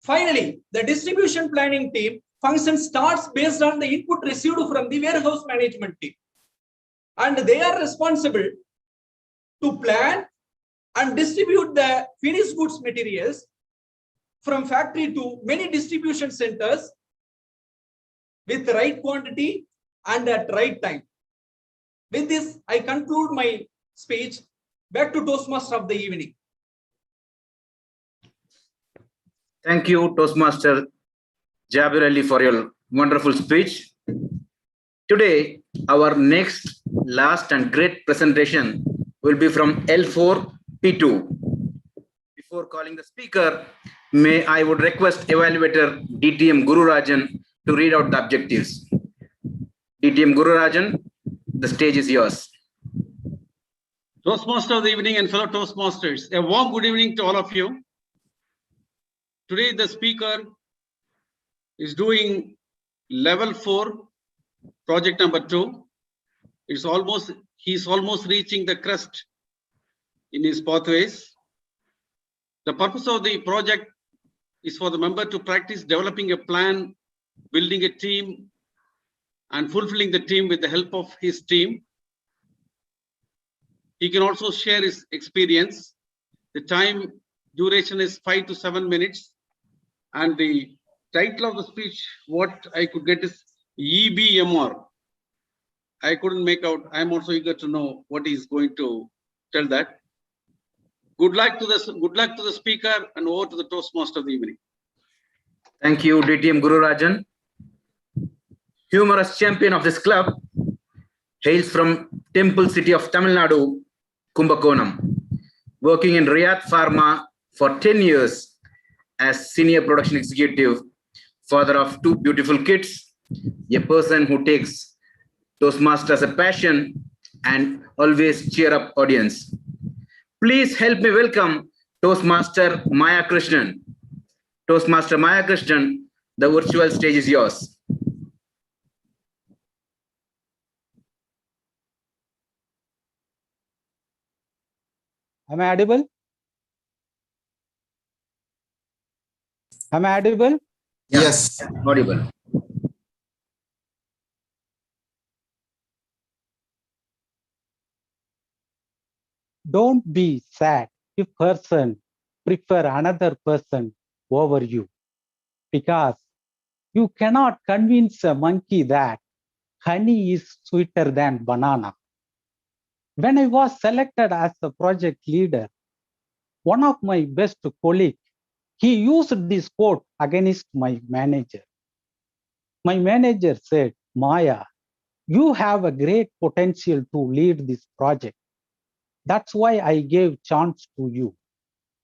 Finally, the distribution planning team function starts based on the input received from the warehouse management team. And they are responsible to plan and distribute the finished goods materials from factory to many distribution centers with the right quantity and at right time. With this, I conclude my speech. Back to Toastmaster of the evening. Thank you, Toastmaster Jabir Ali, for your wonderful speech. Today, our next, last and great presentation will be from L4P2. Before calling the speaker, I would request Evaluator DTM Guru Rajan to read out the objectives. DTM Guru Rajan, the stage is yours. Toastmaster of the evening and fellow Toastmasters, a warm good evening to all of you. Today, the speaker is doing level 4, project number 2. He's almost reaching the crest in his pathways. The purpose of the project is for the member to practice developing a plan, building a team, and fulfilling the team with the help of his team. He can also share his experience. The time duration is 5 to 7 minutes. And the title of the speech, what I could get is EBMR. I couldn't make out. I'm also eager to know what he's going to tell that. Good luck to the speaker, and over to the Toastmaster of the evening. Thank you, DTM Guru Rajan. Humorous champion of this club hails from Temple City of Tamil Nadu, Kumbakonam, working in Riyadh Pharma for 10 years as senior production executive, father of 2 beautiful kids, a person who takes Toastmaster as a passion and always cheer up audience. Please help me welcome Toastmaster Maya Krishnan. Toastmaster Maya Krishnan, the virtual stage is yours. Am I audible? Am I audible? Yes. Audible. Don't be sad if person prefer another person over you, because you cannot convince a monkey that honey is sweeter than banana. When I was selected as the project leader, one of my best colleagues, he used this quote against my manager. My manager said, Maya, you have a great potential to lead this project. That's why I gave chance to you.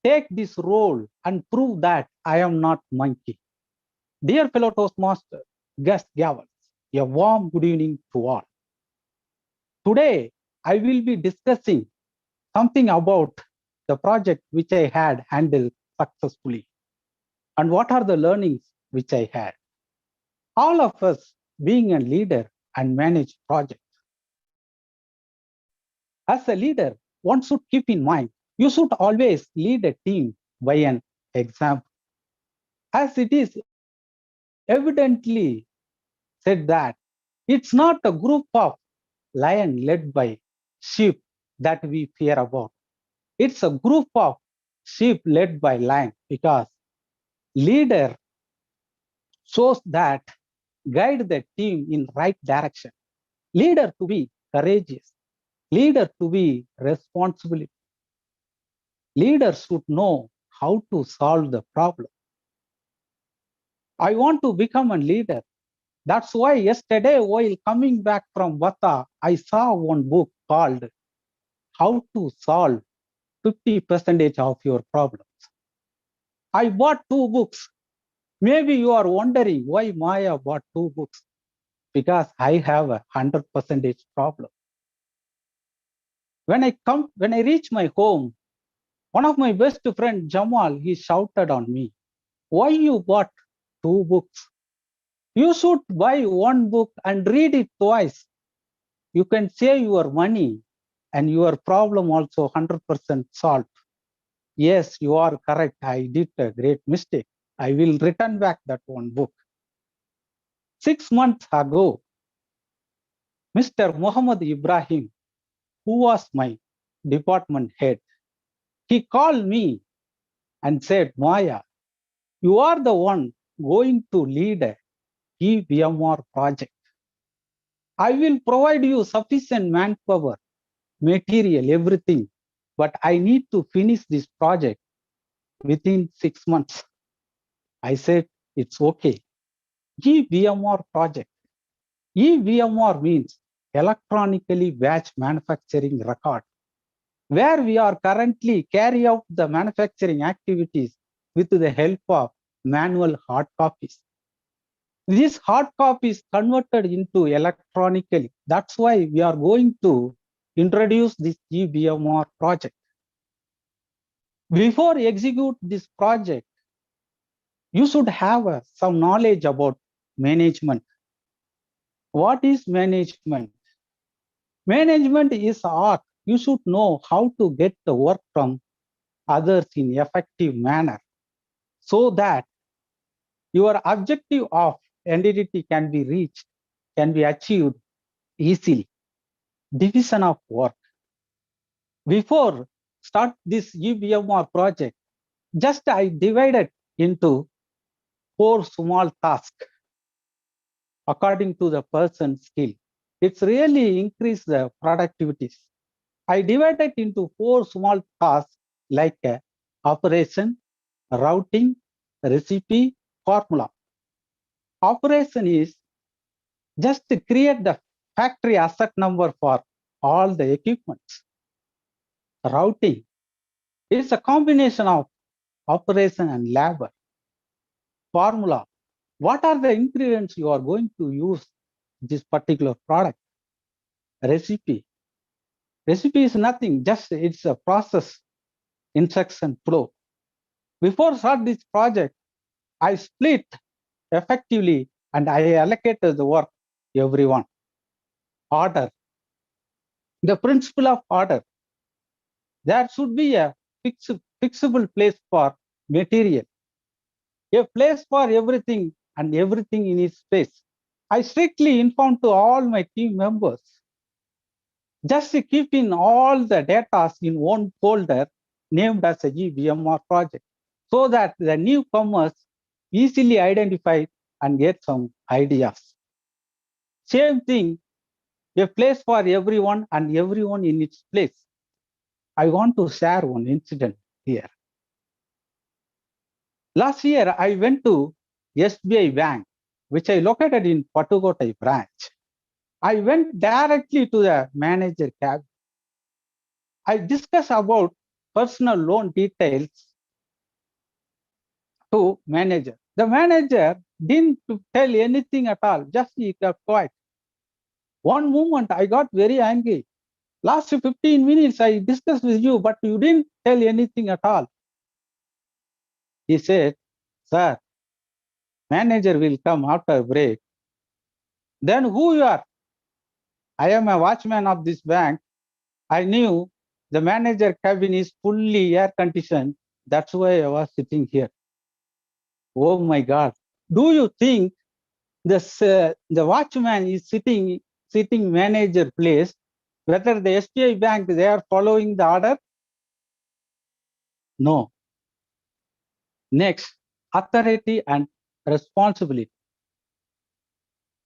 Take this role and prove that I am not monkey. Dear fellow Toastmaster, guest gavels, a warm good evening to all. Today, I will be discussing something about the project which I had handled successfully and what are the learnings which I had. All of us being a leader and manage projects. As a leader, one should keep in mind, you should always lead a team by an example. As it is evidently said that it's not a group of lion led by sheep that we fear about. It's a group of sheep led by lion, because leader shows that guide the team in right direction. Leader to be courageous. Leader to be responsible. Leader should know how to solve the problem. I want to become a leader. That's why yesterday, while coming back from Vata, I saw one book called How to Solve 50% of Your Problems. I bought 2 books. Maybe you are wondering why Maya bought 2 books. Because I have a 100% problem. When I reach my home, one of my best friend, Jamal, he shouted on me, why you bought 2 books? You should buy 1 book and read it twice. You can save your money and your problem also 100% solved. Yes, you are correct. I did a great mistake. I will return back that 1 book. 6 months ago, Mr. Muhammad Ibrahim, who was my department head, he called me and said, Maya, you are the one going to lead a EVMR project. I will provide you sufficient manpower, material, everything, but I need to finish this project within 6 months. I said, it's okay. EVMR project. EVMR means electronically batch manufacturing record, where we are currently carry out the manufacturing activities with the help of manual hard copies. This hard copy is converted into electronically. That's why we are going to introduce this EVMR project. Before execute this project, you should have some knowledge about management. What is management? Management is art. You should know how to get the work from others in effective manner so that your objective of entity can be reached, can be achieved easily. Division of work. Before start this EVMR project, just I divided into 4 small tasks according to the person's skill. It's really increased the productivities. I divided into 4 small tasks like operation, routing, recipe, formula. Operation is just to create the factory asset number for all the equipments. Routing is a combination of operation and labor. Formula, what are the ingredients you are going to use this particular product? Recipe. Recipe is nothing, just it's a process, instruction flow. Before start this project, I split effectively and I allocated the work to everyone. Order. The principle of order. There should be a fixable place for material. A place for everything and everything in its place. I strictly informed to all my team members, just to keep in all the data in one folder named as a EVMR project, so that the newcomers easily identify and get some ideas. Same thing, a place for everyone and everyone in its place. I want to share one incident here. Last year, I went to SBI Bank, which I located in Patukotai branch. I went directly to the manager cabin. I discussed about personal loan details to manager. The manager didn't tell anything at all, just he kept quiet. One moment I got very angry. Last 15 minutes I discussed with you, but you didn't tell anything at all. He said, sir, manager will come after break. Then who you are? I am a watchman of this bank. I knew the manager cabin is fully air conditioned. That's why I was sitting here. Oh my God. Do you think this, the watchman is sitting manager place, whether the SBI bank, they are following the order? No. Next, authority and responsibility.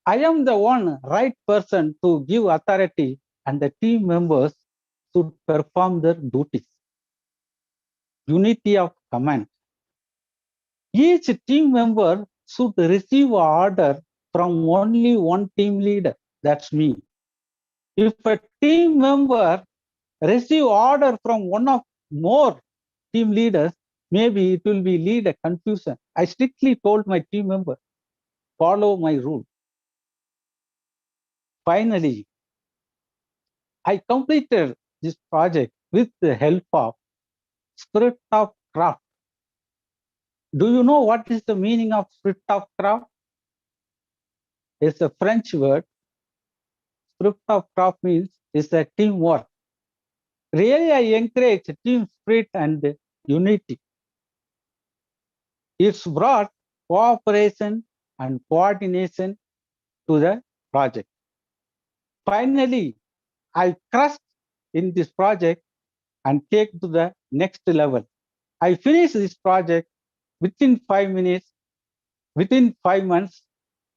I am the one right person to give authority, and the team members should perform their duties. Unity of command. Each team member should receive an order from only one team leader. That's me. If a team member receive order from one of more team leaders, maybe it will be lead a confusion. I strictly told my team member, follow my rule. Finally, I completed this project with the help of spirit of craft. Do you know what is the meaning of spirit of craft? It's a French word. Spirit of craft means it's a teamwork. Really, I encourage team spirit and unity. It's brought cooperation and coordination to the project. Finally, I crushed in this project and take to the next level. I finished this project within 5 minutes, within 5 months,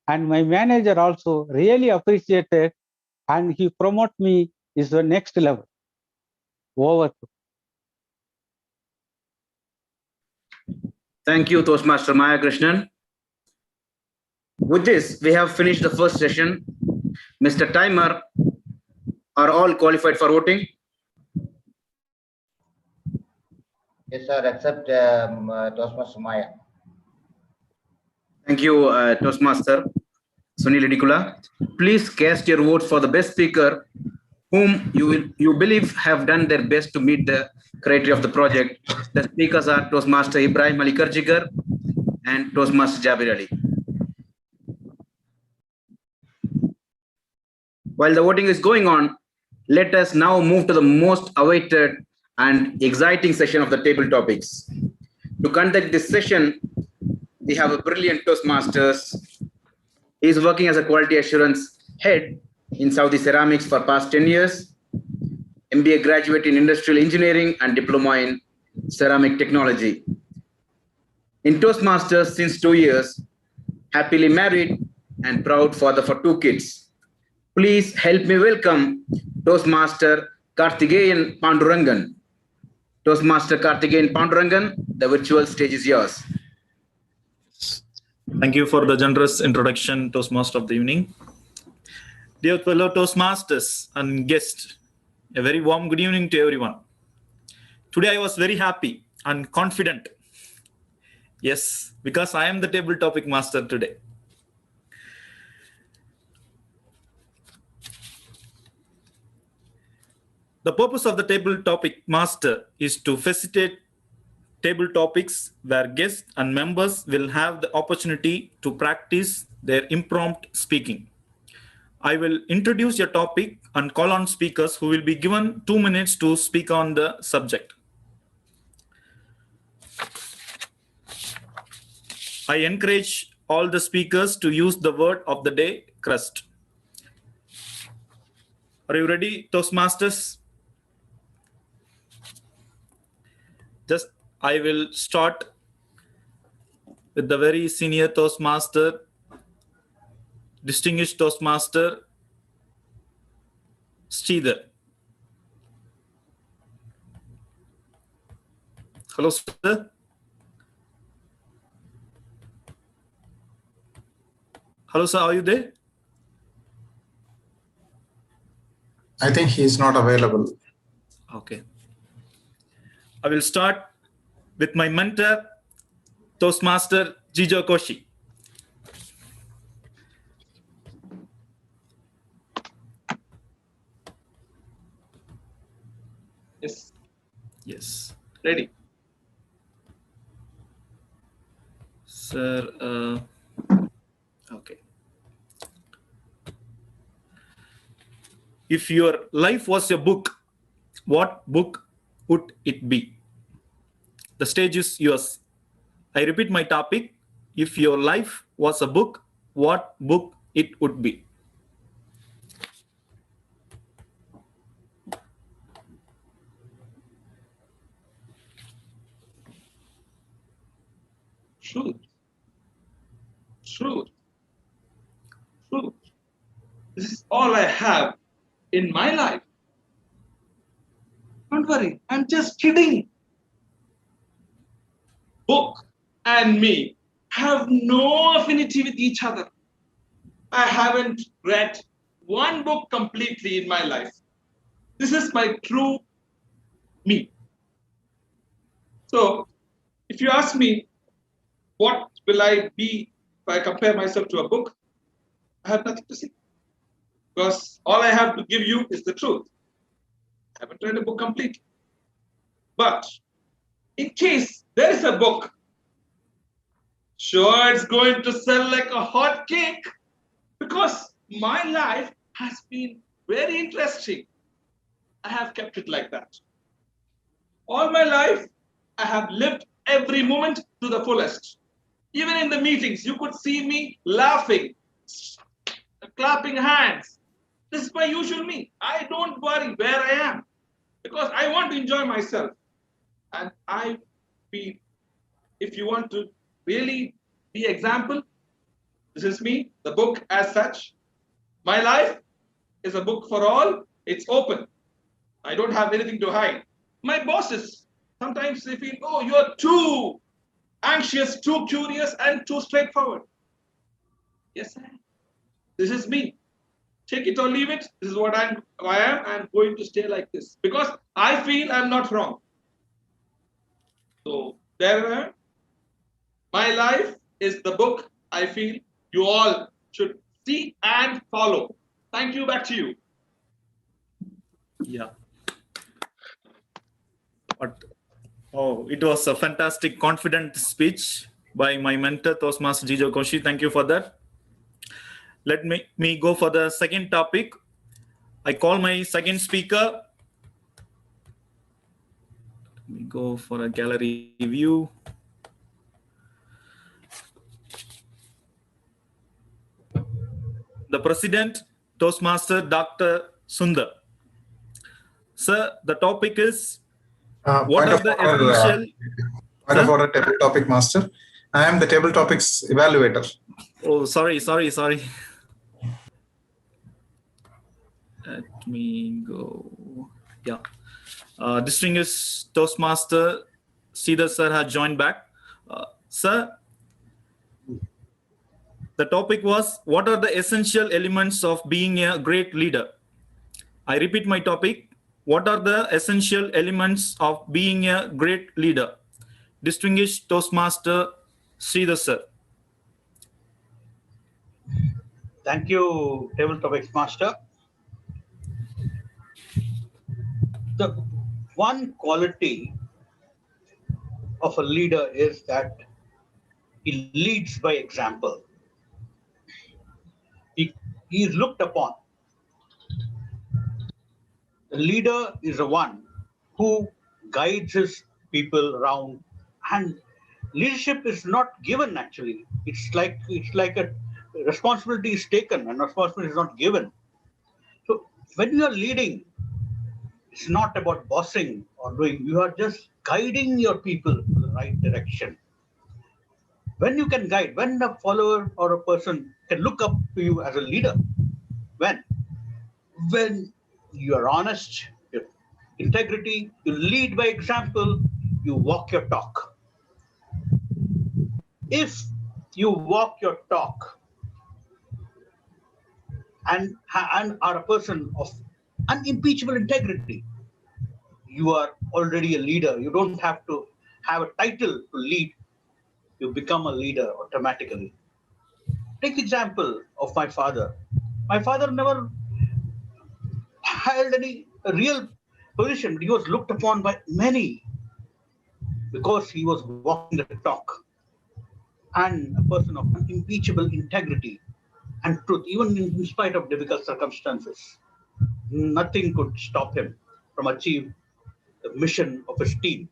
and my manager also really appreciated and he promoted me is the next level. Over. Thank you, Toastmaster Maya Krishnan. With this, we have finished the first session. Mr. Timer, are all qualified for voting? Yes, sir, except Toastmaster Maya. Thank you, Toastmaster Sunil Edikula. Please cast your votes for the best speaker whom you believe have done their best to meet the criteria of the project. The speakers are Toastmaster Ibrahim Ali Karjigar and Toastmaster Jabir Ali. While the voting is going on, let us now move to the most awaited and exciting session of the table topics. To conduct this session, we have a brilliant Toastmasters. He is working as a quality assurance head in Saudi Ceramics for past 10 years, MBA graduate in industrial engineering and diploma in ceramic technology. In Toastmasters since 2 years, happily married and proud father for 2 kids. Please help me welcome Toastmaster Karthikeyan Pandurangan. Toastmaster Karthikeyan Pandurangan, the virtual stage is yours. Thank you for the generous introduction, Toastmaster of the evening. Dear fellow Toastmasters and guests, a very warm good evening to everyone. Today I was very happy and confident. Yes, because I am the table topic master today. The purpose of the table topic master is to facilitate table topics where guests and members will have the opportunity to practice their impromptu speaking. I will introduce your topic and call on speakers who will be given 2 minutes to speak on the subject. I encourage all the speakers to use the word of the day, crust. Are you ready, Toastmasters? Just I will start with the very senior Toastmaster, distinguished Toastmaster, Sridhar. Hello, sir. Hello, sir. Are you there? I think he is not available. Okay. I will start with my mentor, Toastmaster Jijo Koshi. Yes. Yes. Ready. Sir, okay. If your life was a book, what book would it be? The stage is yours. I repeat my topic. If your life was a book, what book it would be? Truth. Truth. Truth. This is all I have in my life. Don't worry, I'm just kidding. Book and me have no affinity with each other. I haven't read one book completely in my life. This is my true me. So, if you ask me, what will I be if I compare myself to a book? I have nothing to say. Because all I have to give you is the truth. I haven't read a book completely. But in case there is a book, sure, it's going to sell like a hot cake because my life has been very interesting. I have kept it like that. All my life, I have lived every moment to the fullest. Even in the meetings, you could see me laughing. clapping hands. This is my usual me. I don't worry where I am because I want to enjoy myself. And I feel if you want to really be example, this is me, the book as such. My life is a book for all. It's open. I don't have anything to hide. My bosses, sometimes they feel, oh, you're too anxious, too curious, and too straightforward. Yes, I am. This is me. Take it or leave it. This is what I am. I'm going to stay like this because I feel I'm not wrong. So there I am. My life is the book I feel you all should see and follow. Thank you. Back to you. Yeah. Oh, it was a fantastic, confident speech by my mentor, Toastmaster Jijo Koshi. Thank you for that. Let me go for the second topic. I call my second speaker. Let me go for a gallery view. The President, Toastmaster Dr. Sundar. Sir, the topic is what are the essential... Point of order, table topic master. I am the table topics evaluator. Oh, sorry. Let me go. Yeah. Distinguished Toastmaster Sridhar sir has joined back. Sir, the topic was, what are the essential elements of being a great leader? I repeat my topic. What are the essential elements of being a great leader? Distinguished Toastmaster Sridhar sir. Thank you, Table Topics Master. The one quality of a leader is that he leads by example. He is looked upon. The leader is the one who guides his people around, and leadership is not given actually. It's like a responsibility is taken and responsibility is not given. So when you are leading, it's not about bossing or doing, you are just guiding your people to the right direction. When you can guide, when a follower or a person can look up to you as a leader, when you are honest, your integrity, you lead by example, you walk your talk. If you walk your talk and are a person of unimpeachable integrity, you are already a leader. You don't have to have a title to lead. You become a leader automatically. Take example of my father. My father never held any real position. He was looked upon by many because he was walking the talk and a person of unimpeachable integrity and truth, even in spite of difficult circumstances. Nothing could stop him from achieving the mission of his team.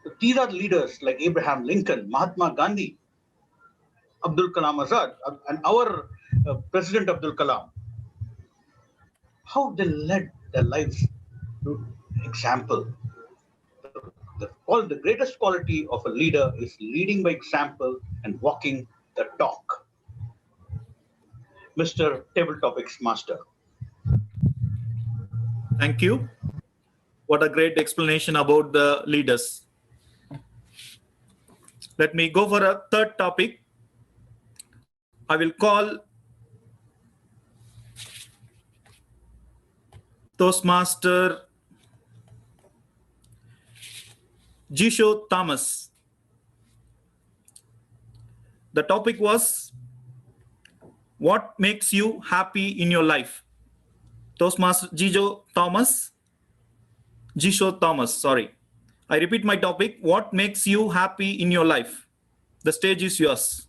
So these are leaders like Abraham Lincoln, Mahatma Gandhi, Abdul Kalam Azad, and our President Abdul Kalam. How they led their lives through example. The greatest quality of a leader is leading by example and walking the talk. Mr. Table Topics Master. Thank you. What a great explanation about the leaders. Let me go for a third topic. I will call Toastmaster Jisho Thomas. The topic was, what makes you happy in your life? Toastmaster Jisho Thomas. Sorry. I repeat my topic. What makes you happy in your life? The stage is yours.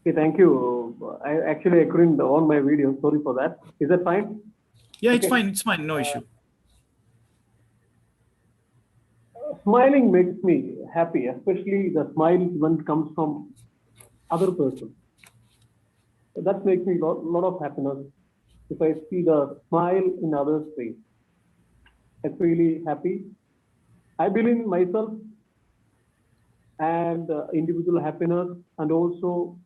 Okay, thank you. I actually couldn't on my video. Sorry for that. Is that fine? Yeah, it's fine. It's fine. No issue. Smiling makes me happy, especially the smile when it comes from other person. So that makes me a lot of happiness. If I see the smile in others' face, it's really happy. I believe in myself and individual happiness and also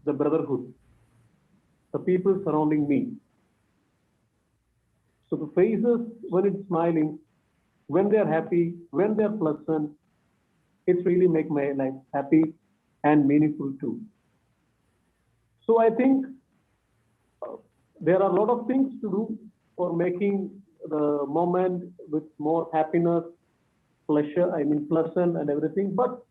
the brotherhood, the people surrounding me. So the faces, when it's smiling, when they're happy, when they're pleasant, it's really make my life happy and meaningful too. So I think there are a lot of things to do for making the moment with more happiness, pleasure, pleasant and everything. But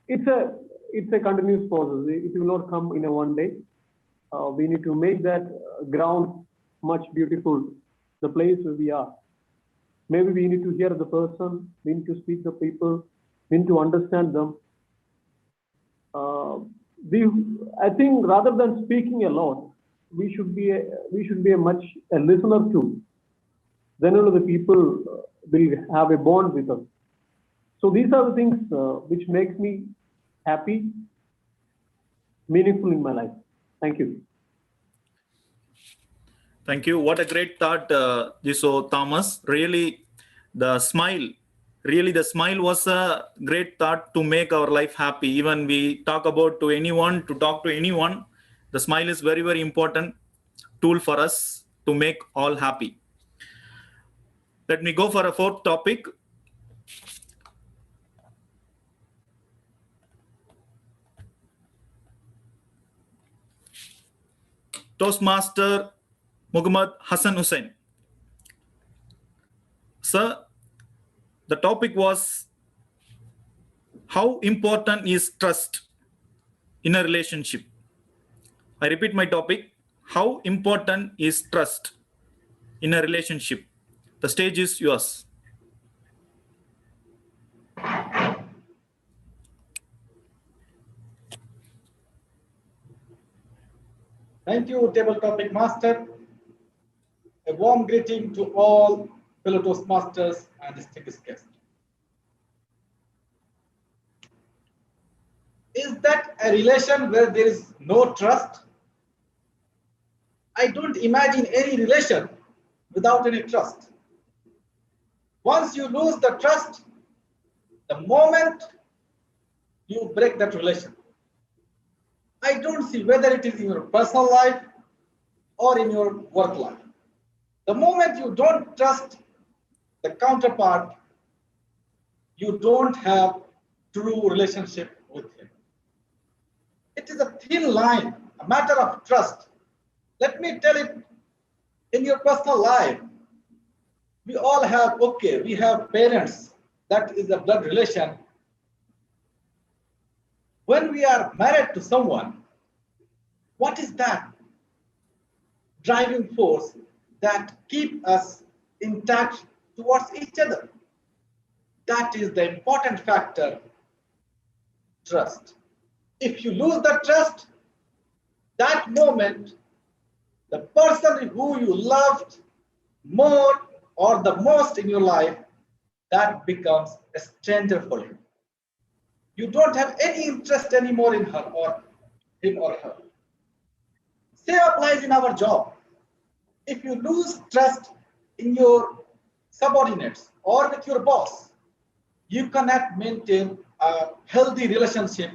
it's a continuous process. It will not come in a one day. We need to make that ground much beautiful, the place where we are. Maybe we need to hear the person, we need to speak to people, we need to understand them. I think rather than speaking a lot, we should be a listener too. Then only the people will have a bond with us. So these are the things which makes me happy, meaningful in my life. Thank you. Thank you. What a great thought, Thomas. Really, the smile was a great thought to make our life happy. Even we talk about to talk to anyone, the smile is very, very important tool for us to make all happy. Let me go for a fourth topic. Toastmaster Muhammad Hassan Hussain. Sir, the topic was how important is trust in a relationship? I repeat my topic. How important is trust in a relationship? The stage is yours. Thank you, Table Topic Master. A warm greeting to all fellow Toastmasters and distinguished guests. Is that a relation where there is no trust? I don't imagine any relation without any trust. Once you lose the trust, the moment you break that relation. I don't see whether it is in your personal life or in your work life. The moment you don't trust the counterpart, you don't have true relationship with him. It is a thin line, a matter of trust. Let me tell it, in your personal life, we all have, we have parents, that is a blood relation. When we are married to someone, what is that driving force that keep us in touch towards each other? That is the important factor, trust. If you lose the trust, that moment, the person who you loved more or the most in your life, that becomes a stranger for you. You don't have any interest anymore in her or him or her. Same applies in our job. If you lose trust in your subordinates or with your boss, you cannot maintain a healthy relationship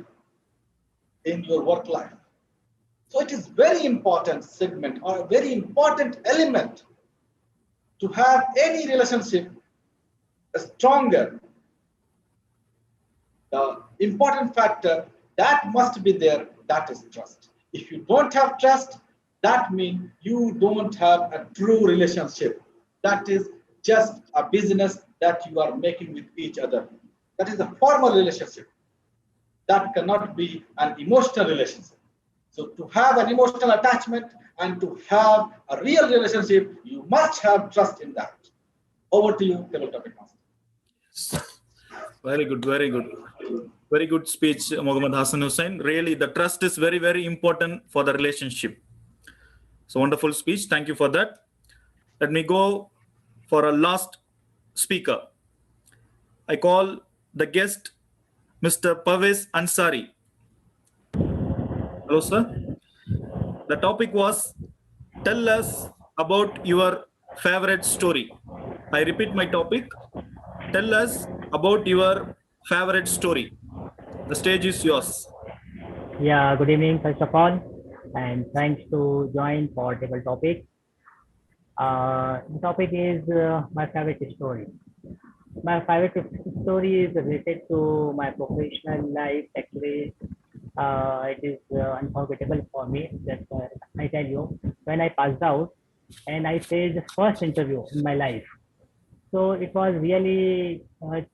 in your work life. So it is very important segment or a very important element to have any relationship stronger. The important factor that must be there, that is trust. If you don't have trust, that means you don't have a true relationship. That is just a business that you are making with each other. That is a formal relationship. That cannot be an emotional relationship. So to have an emotional attachment and to have a real relationship, you must have trust in that. Over to you, Table Topic Master. Very good, very good. Very good speech, Muhammad Hassan Hussain. Really, the trust is very, very important for the relationship. So wonderful speech. Thank you for that. Let me go for a last speaker. I call the guest, Mr. Pervez Ansari. Hello, sir. The topic was, tell us about your favorite story. I repeat my topic. Tell us about your favorite story. The stage is yours. Yeah, good evening, first of all, and thanks to join for table topic. The topic is my favorite story. My favorite story is related to my professional life. Actually, it is unforgettable for me. That I tell you, when I passed out and I faced the first interview in my life. So it was really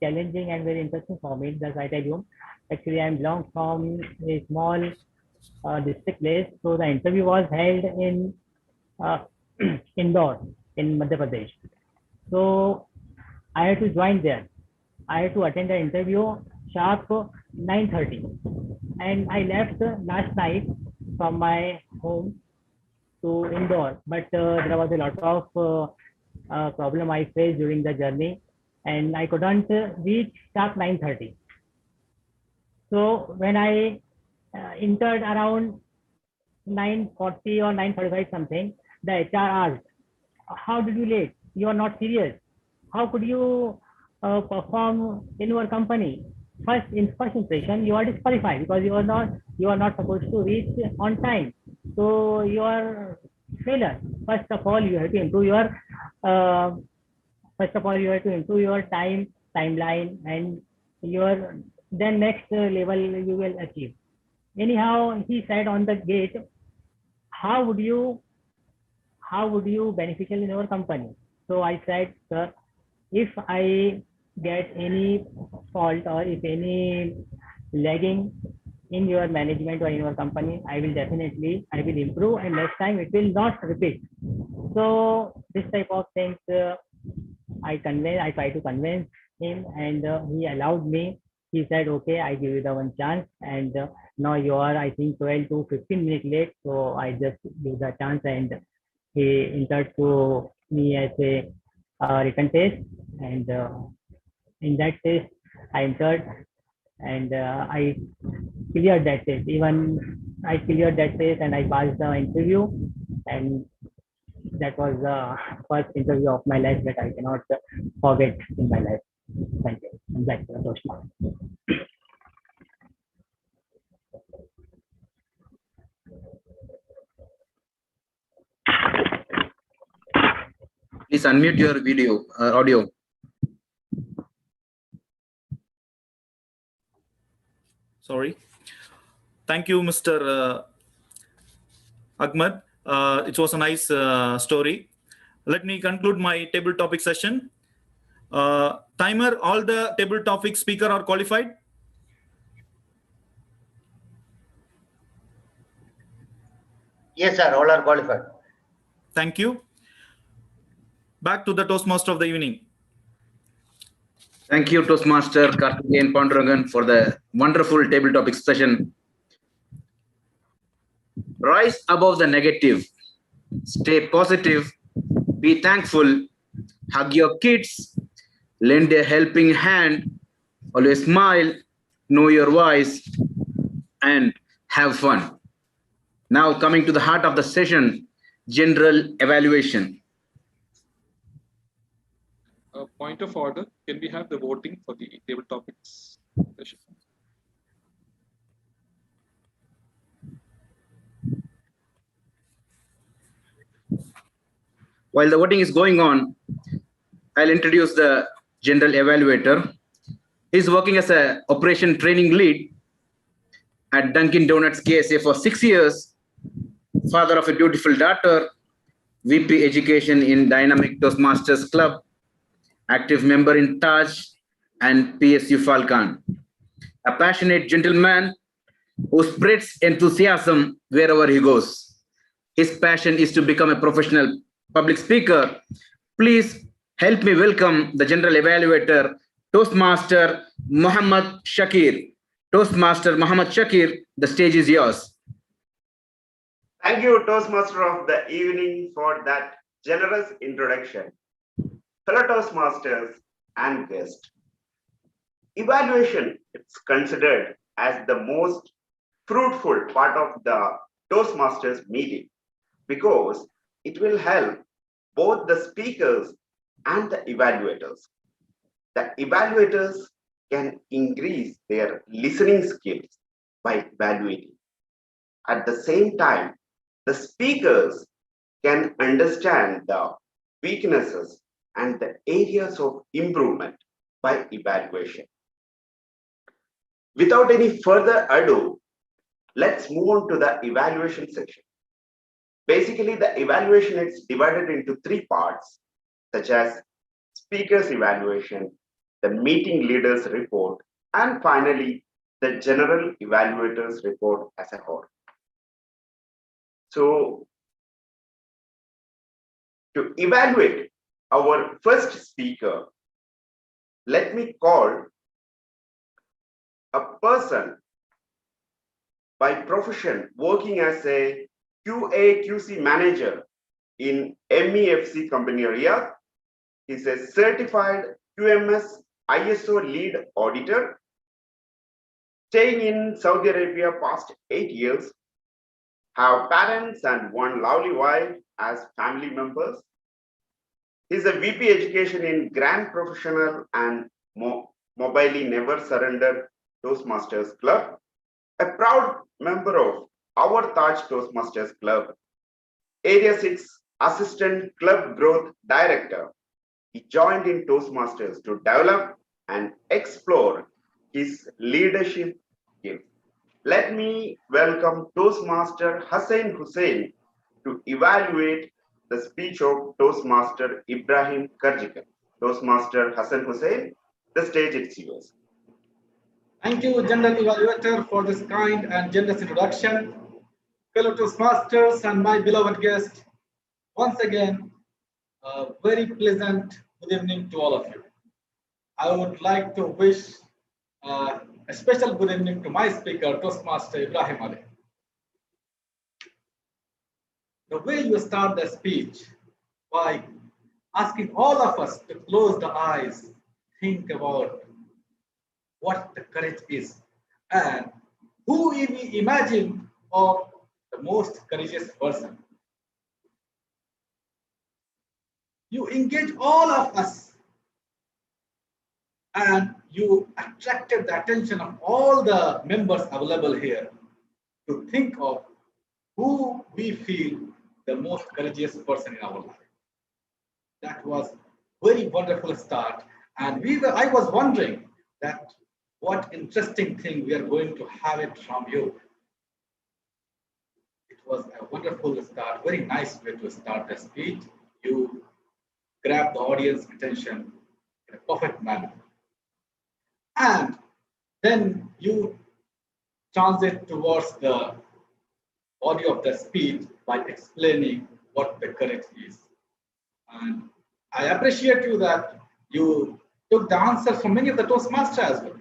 challenging and very interesting for me. That I tell you, actually I belong from a small district place. So the interview was held in Indore in Madhya Pradesh. So I had to join there. I had to attend the interview sharp 9:30, and I left last night from my home to Indore. But there was a lot of problem I faced during the journey, and I couldn't reach sharp 9:30. So when I entered around 9:40 or 9:45 something, the HR asked, "How did you late? You are not serious. How could you perform in your company? First impression, you are disqualified because you are not supposed to reach on time. So you are failure. First of all, you have to improve your timeline, and your then next level you will achieve." Anyhow, he said on the gate, how would you beneficial in your company? So I said, sir, if I get any fault or if any lagging in your management or in your company, I will improve, and next time it will not repeat. So this type of things I try to convince him, and he allowed me. He said, okay, I give you the one chance, and now you are, I think, 12 to 15 minutes late. So I just give the chance, and he entered to me as a written test, and in that test I entered, and I cleared that test. Even I cleared that test, and I passed the interview, and that was the first interview of my life that I cannot forget in my life. Thank you. I'm back to the Toastmaster. Please unmute your video, audio. Sorry. Thank you, Mr. Ahmed. It was a nice story. Let me conclude my table topic session. Timer, all the table topic speaker are qualified? Yes, sir, all are qualified. Thank you. Back to the Toastmaster of the evening. Thank you, Toastmaster Karthikeyan Panduragan, for the wonderful table topic session. Rise above the negative. Stay positive. Be thankful. Hug your kids. Lend a helping hand. Always smile. Know your voice. And have fun. Now coming to the heart of the session, general evaluation. Point of order, can we have the voting for the table topics session? While the voting is going on, I'll introduce the general evaluator. He's working as an operation training lead at Dunkin' Donuts KSA for 6 years, father of a beautiful daughter, VP Education in Dynamic Toastmasters Club, active member in Taj and PSU Falcon, a passionate gentleman who spreads enthusiasm wherever he goes. His passion is to become a professional public speaker. Please help me welcome the general evaluator, Toastmaster Muhammad Shakir. Toastmaster Muhammad Shakir, the stage is yours. Thank you, Toastmaster of the evening, for that generous introduction. Fellow Toastmasters and guests, evaluation is considered as the most fruitful part of the Toastmasters meeting because it will help both the speakers and the evaluators. The evaluators can increase their listening skills by evaluating. At the same time, the speakers can understand the weaknesses and the areas of improvement by evaluation. Without any further ado, let's move on to the evaluation section. Basically, the evaluation is divided into three parts, such as speaker's evaluation, the meeting leader's report, and finally, the general evaluator's report as a whole. So, to evaluate our first speaker, let me call a person by profession working as a QA/QC manager in MEFC company area. He's a certified QMS ISO lead auditor, staying in Saudi Arabia past 8 years, have parents and one lovely wife as family members. He's a VP education in Grand Professional and Mobily Never Surrender Toastmasters Club, a proud member of our Taj Toastmasters Club, Area 6 Assistant Club Growth Director. He joined in Toastmasters to develop and explore his leadership skills. Let me welcome Toastmaster Hussain to evaluate the speech of Toastmaster Ibrahim Karjikar. Toastmaster Hussain, the stage is yours. Thank you, General Evaluator, for this kind and generous introduction. Fellow Toastmasters and my beloved guest, once again, a very pleasant good evening to all of you. I would like to wish a special good evening to my speaker, Toastmaster Ibrahim Ali. The way you start the speech by asking all of us to close the eyes, think about what the courage is and who we imagine of the most courageous person. You engage all of us and you attracted the attention of all the members available here to think of who we feel the most courageous person in our life. That was very wonderful start, and I was wondering that what interesting thing we are going to have it from you. It was a wonderful start, very nice way to start the speech. You grab the audience attention in a perfect manner. And then you transit towards the body of the speech by explaining what the courage is. And I appreciate you that you took the answers from many of the Toastmasters as well.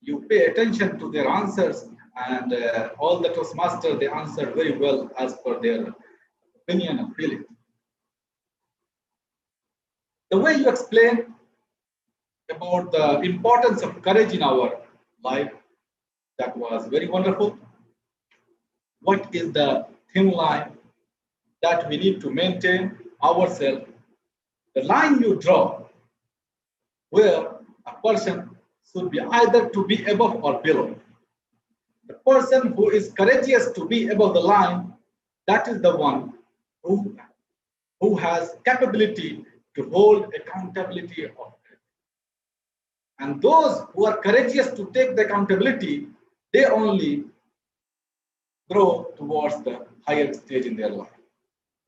You pay attention to their answers, and all the Toastmasters, they answered very well as per their opinion and feeling. The way you explained about the importance of courage in our life, that was very wonderful. What is the thin line that we need to maintain ourselves? The line you draw where a person should be either to be above or below. The person who is courageous to be above the line, that is the one who has capability to hold accountability of it. And those who are courageous to take the accountability, they only grow towards the higher stage in their life.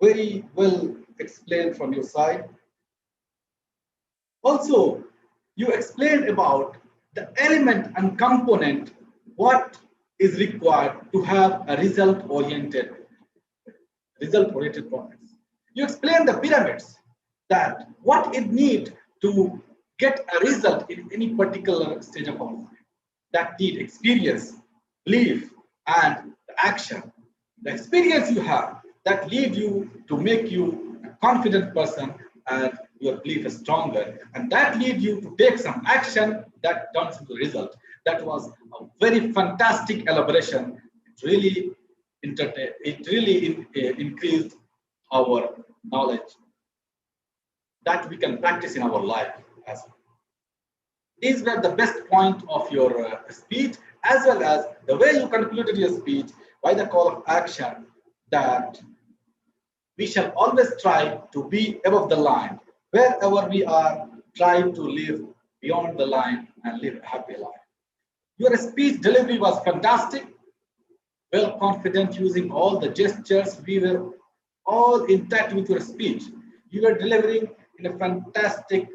Very well explained from your side. Also, you explained about the element and component, what is required to have a result-oriented process. You explained the pyramids, that what it needs to get a result in any particular stage of our life. That need experience, belief, and action. The experience you have that lead you to make you a confident person and your belief is stronger. And that leads you to take some action that turns into result. That was a very fantastic elaboration. It really increased our knowledge that we can practice in our life as well. These were the best point of your speech, as well as the way you concluded your speech by the call of action that we shall always try to be above the line. Wherever we are, try to live beyond the line and live a happy life. Your speech delivery was fantastic, well confident, using all the gestures. We were all intact with your speech. You were delivering in a fantastic,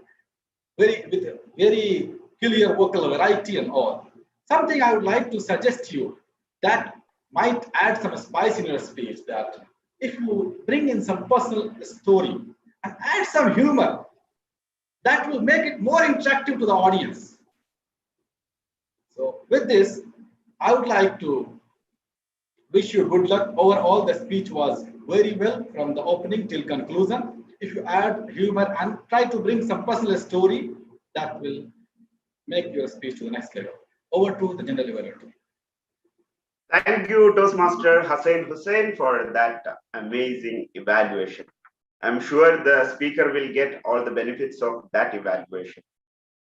with a very clear vocal variety and all. Something I would like to suggest to you that might add some spice in your speech, that if you bring in some personal story and add some humor, that will make it more interactive to the audience. So with this, I would like to wish you good luck. Overall, the speech was very well from the opening till conclusion. If you add humor and try to bring some personal story, that will make your speech to the next level. Over to the general evaluator. Thank you, Toastmaster Hussain, for that amazing evaluation. I'm sure the speaker will get all the benefits of that evaluation.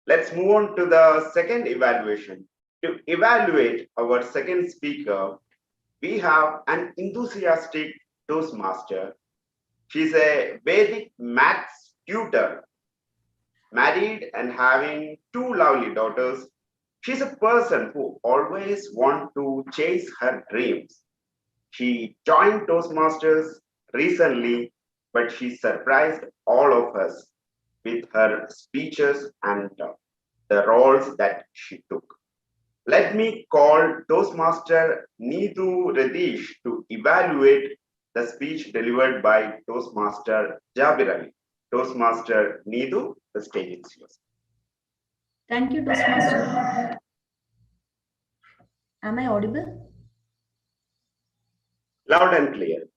Let's move on to the second evaluation. To evaluate our second speaker, we have an enthusiastic Toastmaster. She's a Vedic maths tutor, married and having 2 lovely daughters. She's a person who always wants to chase her dreams. She joined Toastmasters recently, but she surprised all of us with her speeches and the roles that she took. Let me call Toastmaster Needu Radish to evaluate the speech delivered by Toastmaster Jabir Ali. Toastmaster Needu, the stage is yours. Thank you, Toastmaster. Am I audible? Loud and clear.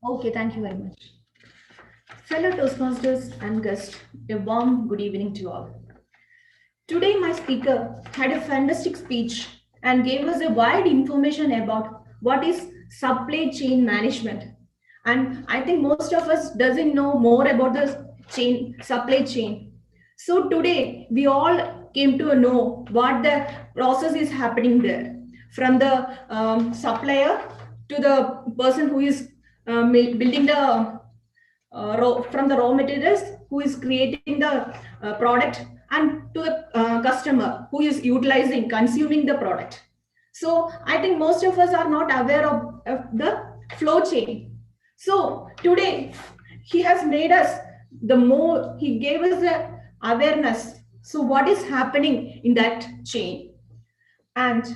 Okay, thank you very much. Fellow Toastmasters and guests, a warm good evening to all. Today, my speaker had a fantastic speech and gave us a wide information about what is supply chain management. And I think most of us doesn't know more about the supply chain. So today, we all came to know what the process is happening there. From the supplier to the person who is building the from the raw materials, who is creating the product, and to the customer who is utilizing, consuming the product. So I think most of us are not aware of the flow chain. So today he has made us he gave us the awareness. So what is happening in that chain? And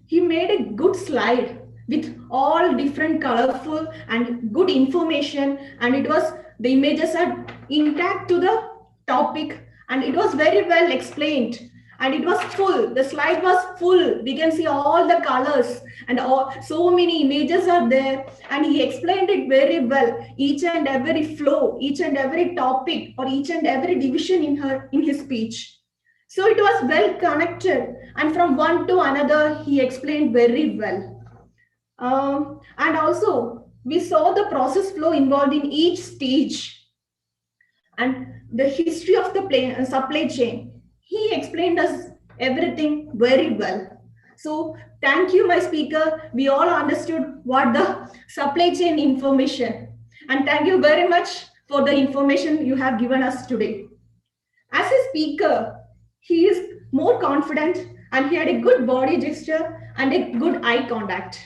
he made a good slide with all different colorful and good information, and the images are intact to the topic, and it was very well explained, and it was full. The slide was full. We can see all the colors and so many images are there, and he explained it very well. Each and every flow, each and every topic, or each and every division in his speech. So it was well connected, and from one to another, he explained very well. And also, we saw the process flow involved in each stage and the history of the supply chain. He explained us everything very well. So thank you, my speaker. We all understood what the supply chain information. And thank you very much for the information you have given us today. As a speaker, he is more confident, and he had a good body gesture and a good eye contact.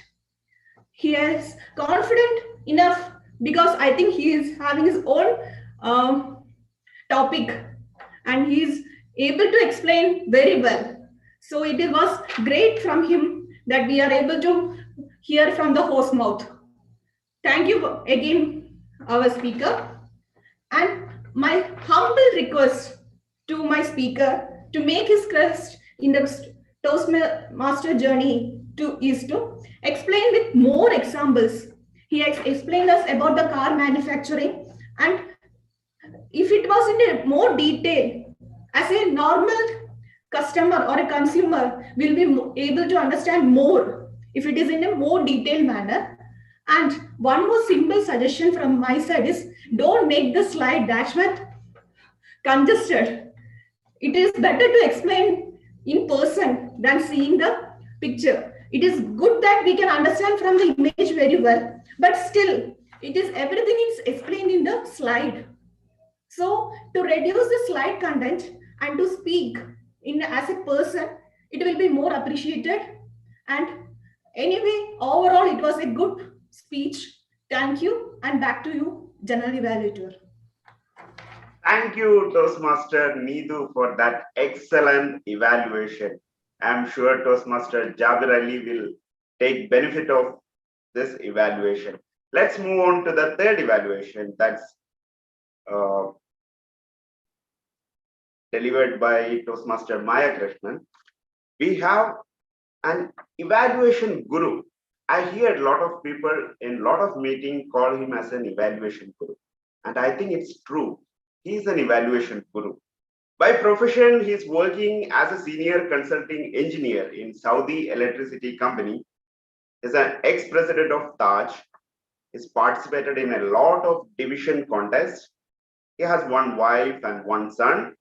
He is confident enough because I think he is having his own topic, and he is able to explain very well. So it was great from him that we are able to hear from the horse mouth. Thank you again, our speaker. And my humble request to my speaker to make his quest in the Toastmaster journey is to explain with more examples. He explained us about the car manufacturing, and if it was in a more detail, as a normal customer or a consumer will be able to understand more if it is in a more detailed manner. And one more simple suggestion from my side is, don't make the slide that much congested. It is better to explain in person than seeing the picture. It is good that we can understand from the image very well, but still it is everything is explained in the slide. So to reduce the slide content and to speak in as a person, it will be more appreciated. And anyway, overall, it was a good speech. Thank you. And back to you, General Evaluator. Thank you, Toastmaster Needu, for that excellent evaluation. I'm sure Toastmaster Jabir Ali will take benefit of this evaluation. Let's move on to the third evaluation that's delivered by Toastmaster Maya Krishnan. We have an evaluation guru. I hear a lot of people in a lot of meetings call him as an evaluation guru. And I think it's true. He's an evaluation guru. By profession, he's working as a senior consulting engineer in Saudi Electricity Company. He's an ex-president of Taj. He's participated in a lot of division contests. He has one wife and one son.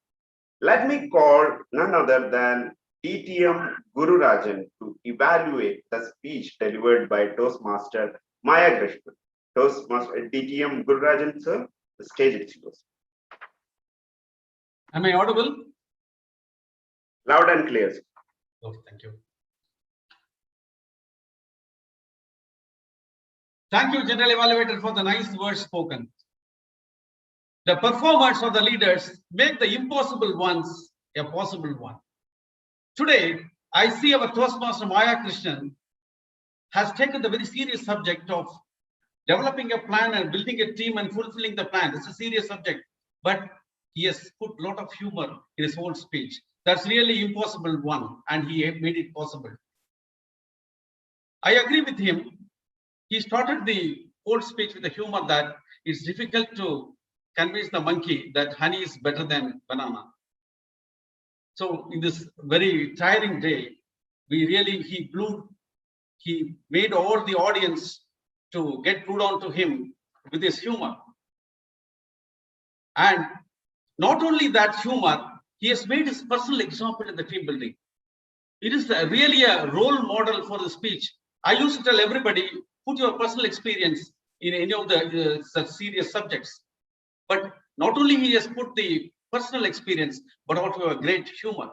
Let me call none other than DTM Guru Rajan to evaluate the speech delivered by Toastmaster Maya Krishnan. Toastmaster DTM Guru Rajan, sir, the stage is yours. Am I audible? Loud and clear. Oh, thank you. Thank you, General Evaluator, for the nice words spoken. The performers or the leaders make the impossible ones a possible one. Today, I see our Toastmaster Maya Krishnan has taken the very serious subject of developing a plan and building a team and fulfilling the plan. It's a serious subject, but he has put a lot of humor in his whole speech. That's really impossible one, and he made it possible. I agree with him. He started the whole speech with the humor that it's difficult to convince the monkey that honey is better than banana. So in this very tiring day, he made all the audience to get glued on to him with his humor. And not only that humor, he has made his personal example in the team building. It is really a role model for the speech. I used to tell everybody, put your personal experience in any of the such serious subjects. But not only he has put the personal experience, but also a great humor.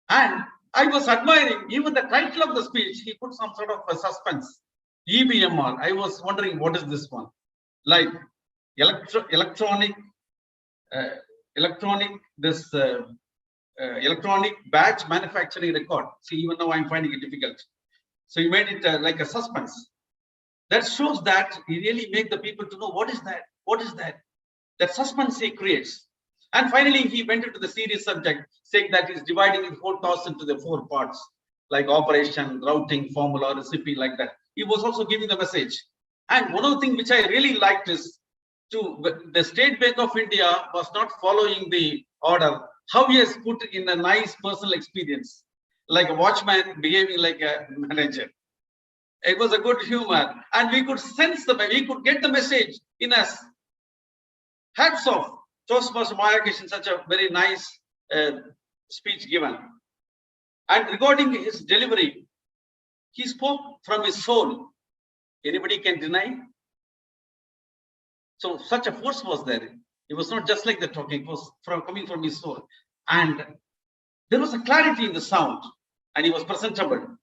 And I was admiring even the title of the speech. He put some sort of a suspense. EBMR. I was wondering what is this one? Like electronic batch manufacturing record. See, even now I'm finding it difficult. So he made it like a suspense. That shows that he really make the people to know what is that? What is that? That suspense he creates. And finally, he went into the serious subject, saying that he's dividing his whole task into the 4 parts, like operation, routing, formula, recipe, like that. He was also giving the message. And one of the things which I really liked is the State Bank of India was not following the order. How he has put in a nice personal experience, like a watchman behaving like a manager. It was a good humor, and we could sense we could get the message in us. Hats off, Toastmaster Maya Krishnan, such a very nice speech given. And regarding his delivery, he spoke from his soul. Anybody can deny? So such a force was there. It was not just like the talking, it was coming from his soul. And there was a clarity in the sound, and he was presentable.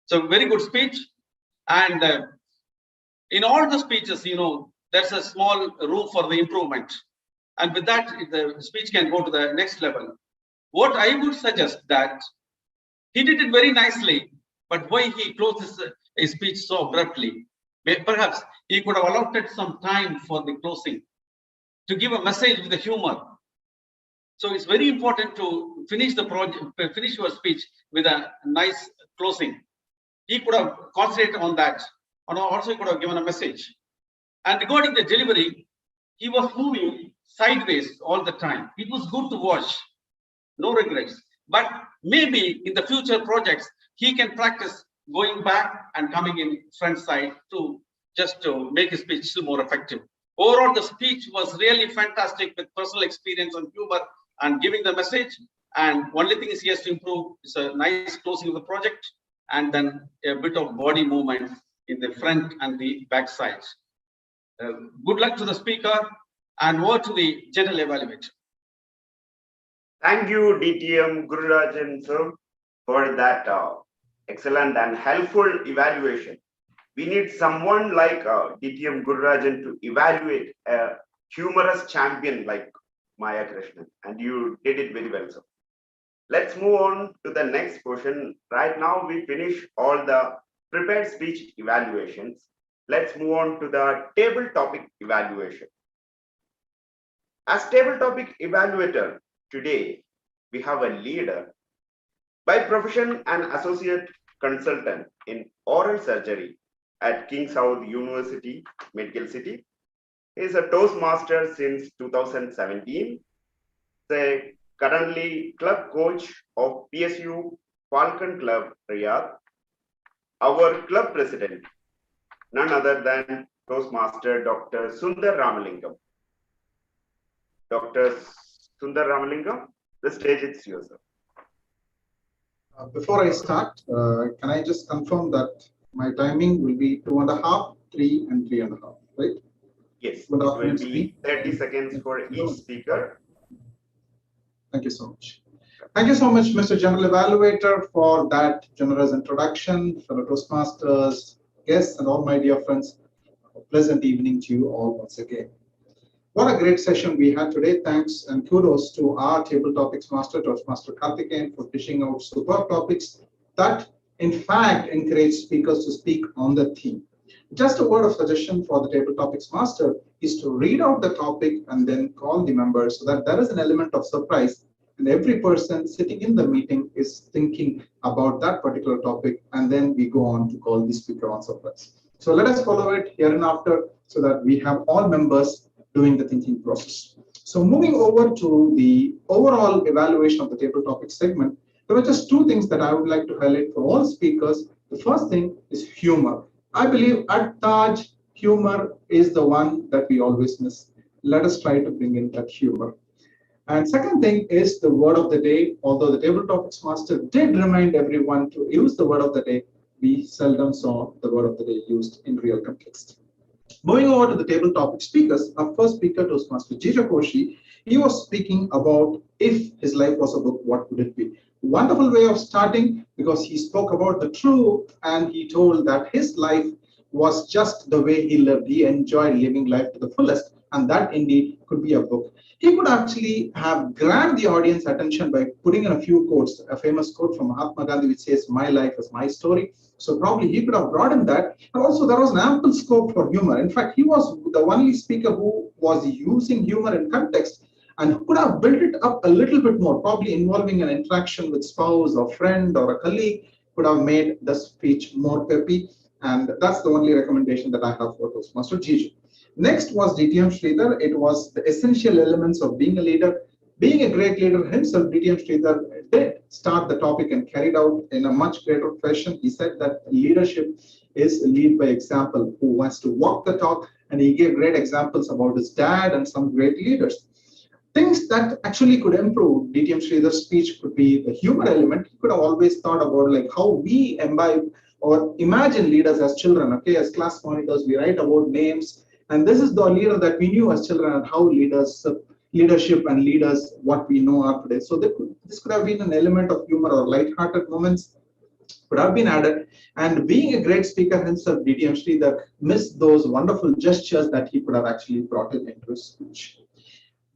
So very good speech. And in all the speeches, there's a small room for the improvement. And with that, the speech can go to the next level. What I would suggest that he did it very nicely, but why he closed his speech so abruptly? Perhaps he could have allotted some time for the closing to give a message with the humor. So it's very important to finish the project, finish your speech with a nice closing. He could have concentrated on that, and also he could have given a message. And regarding the delivery, he was moving sideways all the time. It was good to watch, no regrets. But maybe in the future projects, he can practice going back and coming in front side to just to make his speech still more effective. Overall, the speech was really fantastic with personal experience and humor and giving the message. And only thing is he has to improve is a nice closing of the project and then a bit of body movement in the front and the back sides. Good luck to the speaker and over to the general evaluator. Thank you, DTM Gururajan sir, for that excellent and helpful evaluation. We need someone like DTM Gururajan to evaluate a humorous champion like Maya Krishnan, and you did it very well, sir. Let's move on to the next portion. Right now, we finish all the prepared speech evaluations. Let's move on to the table topic evaluation. As table topic evaluator, today we have a leader by profession and associate consultant in oral surgery at King Saud University, Medical City. He is a Toastmaster since 2017. He's currently club coach of PSU Falcon Club, Riyadh. Our club president, none other than Toastmaster Dr. Sundar Ramalingam. Dr. Sundar Ramalingam, the stage is yours, sir. Before I start, can I just confirm that my timing will be 2.5, 3, and 3.5, right? Yes, it will be 30 seconds for each speaker. Thank you so much. Thank you so much, Mr. General Evaluator, for that generous introduction, fellow Toastmasters, guests, and all my dear friends. A pleasant evening to you all once again. What a great session we had today. Thanks and kudos to our table topics master, Toastmaster Karthikeyan, for fishing out superb topics that, in fact, encourage speakers to speak on the theme. Just a word of suggestion for the table topics master is to read out the topic and then call the members so that there is an element of surprise and every person sitting in the meeting is thinking about that particular topic, and then we go on to call the speaker on surprise. So let us follow it here and after so that we have all members doing the thinking process. So moving over to the overall evaluation of the table topic segment, there were just two things that I would like to highlight for all speakers. The first thing is humor. I believe at Taj, humor is the one that we always miss. Let us try to bring in that humor. And second thing is the word of the day. Although the table topics master did remind everyone to use the word of the day, we seldom saw the word of the day used in real context. Moving over to the table topic speakers, our first speaker, Toastmaster Jijo Koshi, he was speaking about if his life was a book, what would it be? Wonderful way of starting because he spoke about the truth and he told that his life was just the way he lived. He enjoyed living life to the fullest, and that indeed could be a book. He could actually have grabbed the audience attention by putting in a few quotes, a famous quote from Mahatma Gandhi which says, "My life is my story." So probably he could have broadened that. And also there was an ample scope for humor. In fact, he was the only speaker who was using humor in context and could have built it up a little bit more, probably involving an interaction with spouse or friend or a colleague, could have made the speech more peppy. And that's the only recommendation that I have for Toastmaster Jijo. Next was DTM Sridhar. It was the essential elements of being a leader. Being a great leader himself, DTM Sridhar did start the topic and carried out in a much greater fashion. He said that leadership is lead by example, who wants to walk the talk, and he gave great examples about his dad and some great leaders. Things that actually could improve DTM Sridhar's speech could be the humor element. He could have always thought about like how we imbibe or imagine leaders as children. Okay, as class monitors, we write about names, and this is the leader that we knew as children and how leadership and leaders, what we know are today. So this could have been an element of humor or light-hearted moments could have been added. And being a great speaker himself, DTM Sridhar missed those wonderful gestures that he could have actually brought in into his speech.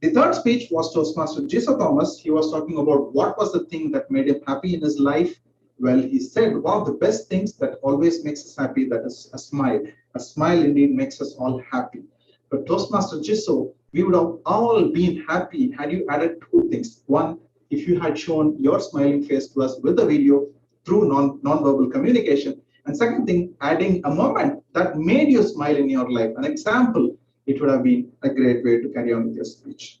The third speech was Toastmaster Jijo Thomas. He was talking about what was the thing that made him happy in his life. Well, he said one of the best things that always makes us happy, that is a smile. A smile indeed makes us all happy. But Toastmaster Jijo, we would have all been happy had you added two things. One, if you had shown your smiling face to us with a video through non-verbal communication. And second thing, adding a moment that made you smile in your life. An example it would have been a great way to carry on with your speech.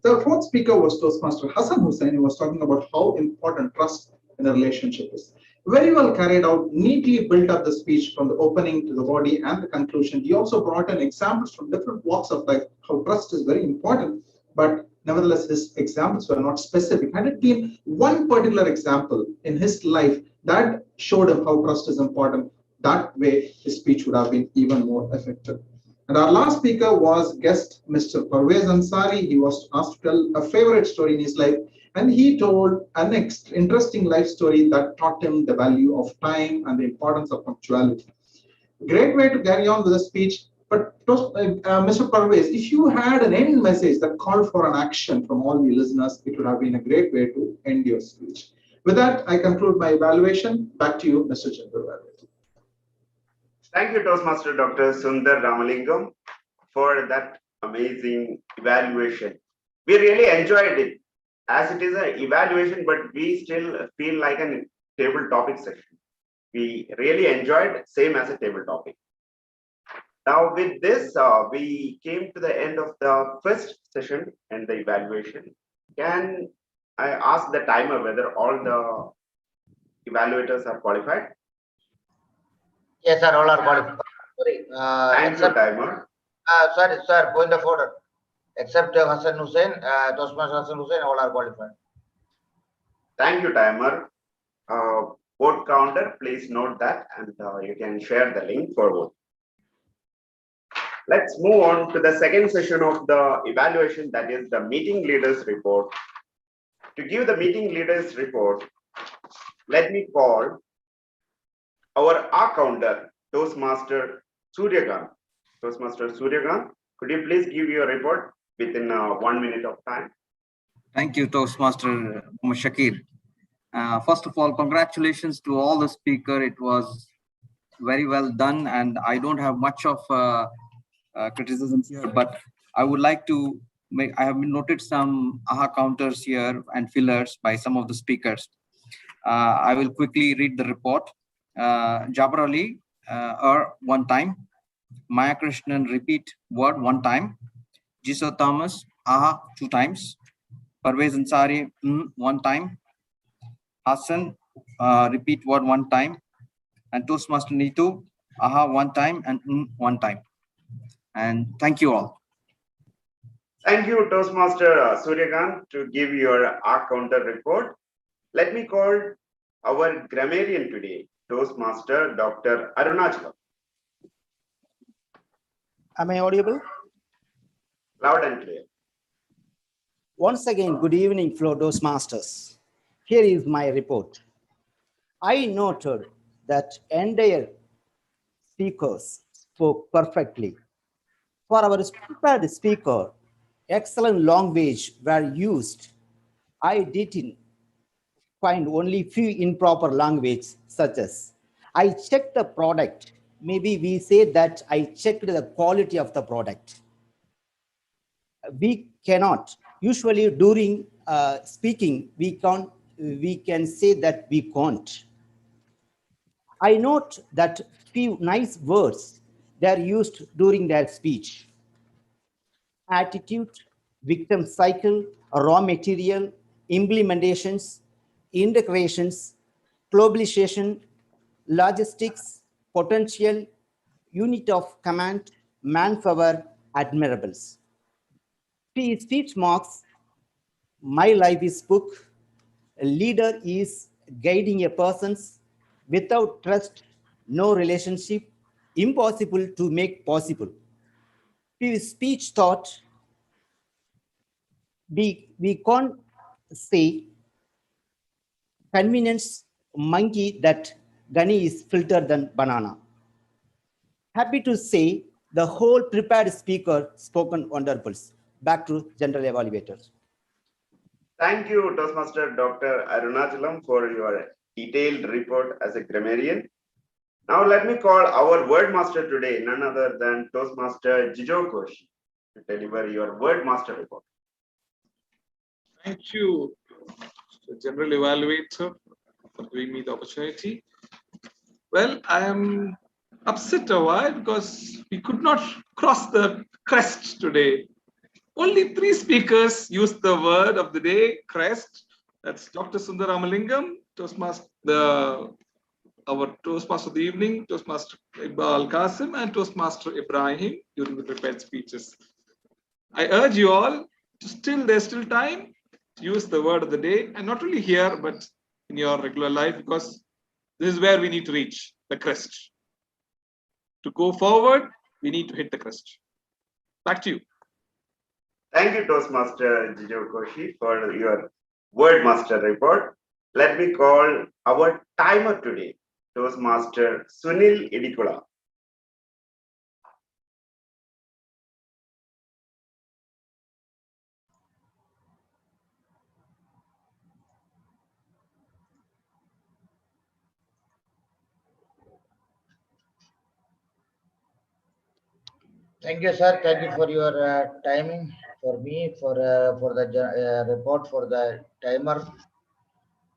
The fourth speaker was Toastmaster Hassan Hussain. He was talking about how important trust in a relationship is. Very well carried out, neatly built up the speech from the opening to the body and the conclusion. He also brought in examples from different walks of life, how trust is very important, but nevertheless, his examples were not specific. Had it been one particular example in his life that showed him how trust is important, that way his speech would have been even more effective. And our last speaker was guest Mr. Pervez Ansari. He was asked to tell a favorite story in his life, and he told an interesting life story that taught him the value of time and the importance of punctuality. Great way to carry on with the speech. But Mr. Pervez, if you had an end message that called for an action from all the listeners, it would have been a great way to end your speech. With that, I conclude my evaluation. Back to you, Mr. Chandra. Thank you, Toastmaster Dr. Sundar Ramalingam, for that amazing evaluation. We really enjoyed it, as it is an evaluation, but we still feel like a table topic session. We really enjoyed, same as a table topic. Now with this, we came to the end of the first session and the evaluation. Can I ask the timer whether all the evaluators are qualified? Yes, sir, all are qualified. Sorry. Thank you, timer. Sorry, sir, point of order. Except Hassan Hussain, Toastmaster Hassan Hussain, all are qualified. Thank you, timer. Vote counter, please note that, and you can share the link for vote. Let's move on to the second session of the evaluation, that is the meeting leaders report. To give the meeting leaders report, let me call our counter, Toastmaster Suryakant. Toastmaster Suryakant, could you please give your report within 1 minute of time? Thank you, Toastmaster Shakir. First of all, congratulations to all the speakers. It was very well done, and I don't have much of criticisms here, but I would like to make, I have noted some aha counters here and fillers by some of the speakers. I will quickly read the report. Jabbar Ali, one time. Maya Krishnan, repeat word 1 time. Jiso Thomas, aha 2 times. Pervez Ansari, 1 time. Hassan, repeat word 1 time. And Toastmaster Neetu, aha 1 time and 1 time. And thank you all. Thank you, Toastmaster Suryakant, to give your counter report. Let me call our grammarian today, Toastmaster Dr. Arunachalam. Am I audible? Loud and clear. Once again, good evening, fellow Toastmasters. Here is my report. I noted that entire speakers spoke perfectly. For our prepared speaker, excellent language were used. I didn't find only few improper language, such as I checked the product. Maybe we say that I checked the quality of the product. We cannot. Usually during speaking, we can say that we can't. I note that few nice words they are used during their speech. Attitude, victim cycle, raw material, implementations, integrations, globalization, logistics, potential, unit of command, manpower, admirables. Speech marks, my life is book. A leader is guiding a person's without trust, no relationship, impossible to make possible. Speech thought, we can't say convenience monkey that gunny is filter than banana. Happy to say the whole prepared speaker spoken wonderfuls. Back to general evaluators. Thank you, Toastmaster Dr. Arunachalam, for your detailed report as a grammarian. Now let me call our word master today, none other than Toastmaster Jijo Koshi, to deliver your word master report. Thank you, General Evaluator, for giving me the opportunity. Well, I am upset a while because we could not cross the crest today. Only 3 speakers used the word of the day, crest. That's Dr. Sundar Ramalingam, Toastmaster, our Toastmaster of the evening, Toastmaster Iqbal Qasim, and Toastmaster Ibrahim during the prepared speeches. I urge you all to there's still time to use the word of the day, and not only here, but in your regular life, because this is where we need to reach the crest. To go forward, we need to hit the crest. Back to you. Thank you, Toastmaster Jijo Koshi, for your word master report. Let me call our timer today, Toastmaster Sunil Idikula. Thank you, sir. Thank you for your timing for me for the report for the timer.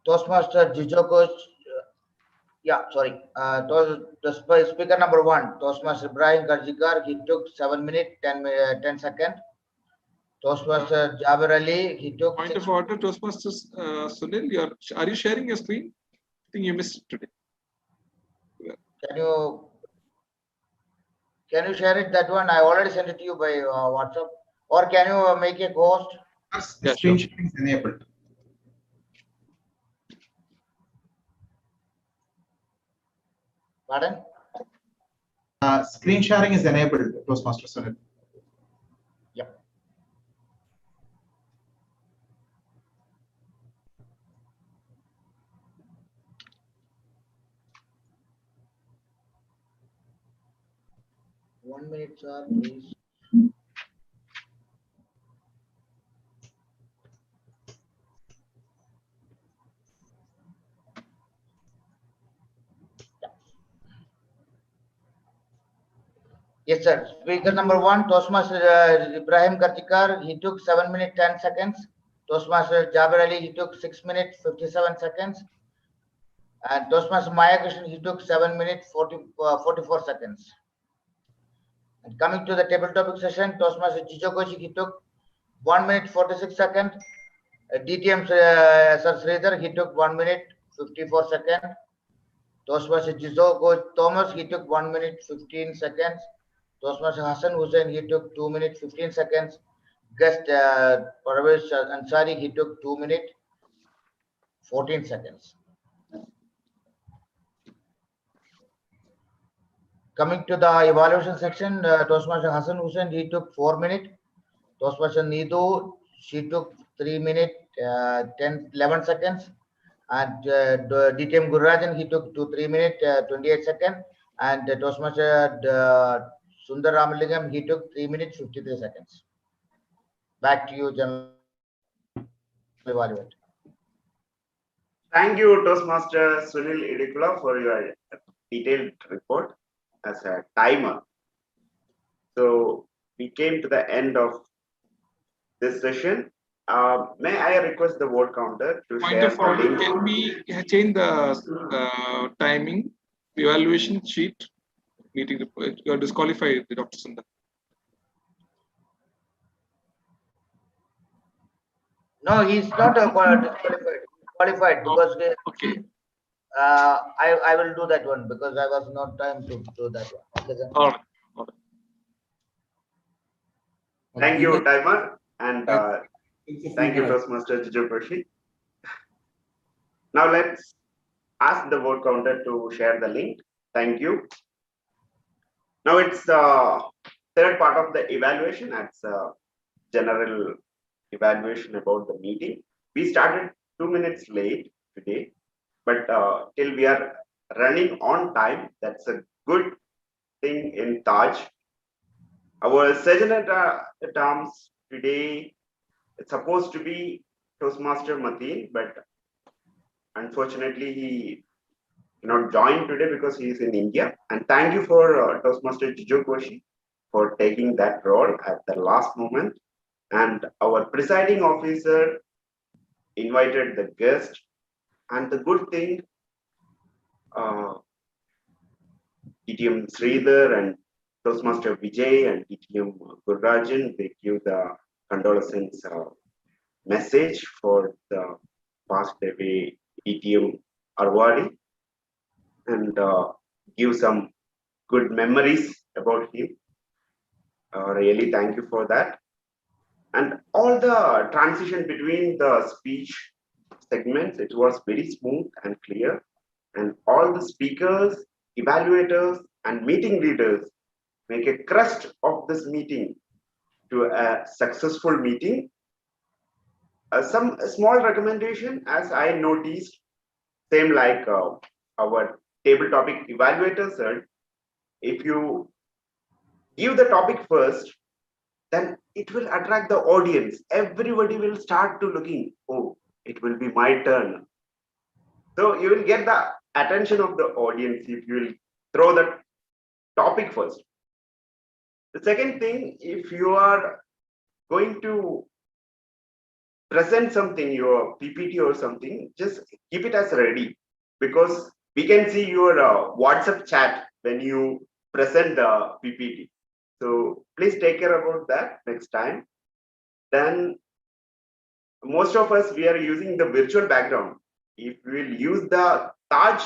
Toastmaster Jijoko, speaker number 1, Toastmaster Ibrahim Karjikar, he took 7 minutes 10 seconds. Toastmaster Jaber Ali, he took. Point of order, Toastmaster Sunil, are you sharing your screen? I think you missed it today. Can you share it, that one? I already sent it to you by WhatsApp. Or can you make a post? Yeah, screen sharing is enabled. Pardon? Screen sharing is enabled, Toastmaster Sunil. Yep. One minute, sir, please. Yes, sir. Speaker number 1, Toastmaster Ibrahim Kartikar, he took 7 minutes 10 seconds. Toastmaster Jaber Ali, he took 6 minutes 57 seconds. And Toastmaster Maya Krishnan, he took 7 minutes 44 seconds. And coming to the table topic session, Toastmaster Jijo Koshi, he took 1 minute 46 seconds. DTM Sir Sridhar, he took 1 minute 54 seconds. Toastmaster Jizo Thomas, he took 1 minute 15 seconds. Toastmaster Hassan Hussain, he took 2 minutes 15 seconds. Guest Pervez Ansari, he took 2 minutes 14 seconds. Coming to the evaluation section, Toastmaster Hassan Hussain, he took 4 minutes. Toastmaster Nidu, she took 3 minutes 11 seconds. And DTM Gururajan, he took 3 minutes 28 seconds. And Toastmaster Sundar Ramalingam, he took 3 minutes 53 seconds. Back to you, General Evaluator. Thank you, Toastmaster Sunil Idikula, for your detailed report as a timer. So we came to the end of this session. May I request the vote counter to Point share of order, the can we change the timing, the evaluation sheet? Meeting, you are disqualified, Dr. Sundar. No, he's not disqualified. Qualified because okay. I will do that one because I was not time to do that one. Okay, then. All right. Thank you, timer, and thank you, Toastmaster Jijo Koshi. Now let's ask the vote counter to share the link. Thank you. Now it's third part of the evaluation. That's general evaluation about the meeting. We started 2 minutes late today, but till we are running on time, that's a good thing in Taj. Our sergeant at arms today, it's supposed to be Toastmaster Mateen, but unfortunately he cannot join today because he is in India. And thank you for Toastmaster Jijo Koshi for taking that role at the last moment. And our presiding officer invited the guest. And the good thing, DTM Sridhar and Toastmaster Vijay and ETM Gurrajan, they give the condolence message for the passed away ETM Arwadi and give some good memories about him. Really thank you for that. And all the transition between the speech segments, it was very smooth and clear. And all the speakers, evaluators, and meeting leaders make a crest of this meeting to a successful meeting. Some small recommendation, as I noticed, same like our table topic evaluator said, if you give the topic first, then it will attract the audience. Everybody will start to looking, oh, it will be my turn. So you will get the attention of the audience if you will throw the topic first. The second thing, if you are going to present something, your PPT or something, just keep it as ready, because we can see your WhatsApp chat when you present the PPT. So please take care about that next time. Then most of us, we are using the virtual background. If we will use the Taj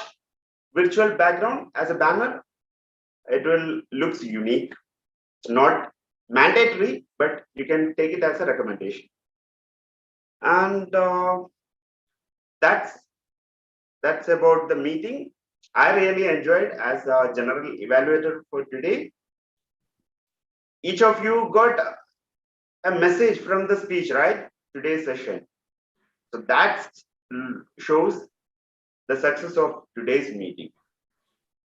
virtual background as a banner, it will looks unique. It's not mandatory, but you can take it as a recommendation. And that's about the meeting. I really enjoyed as a general evaluator for today. Each of you got a message from the speech, right? Today's session. So that shows the success of today's meeting.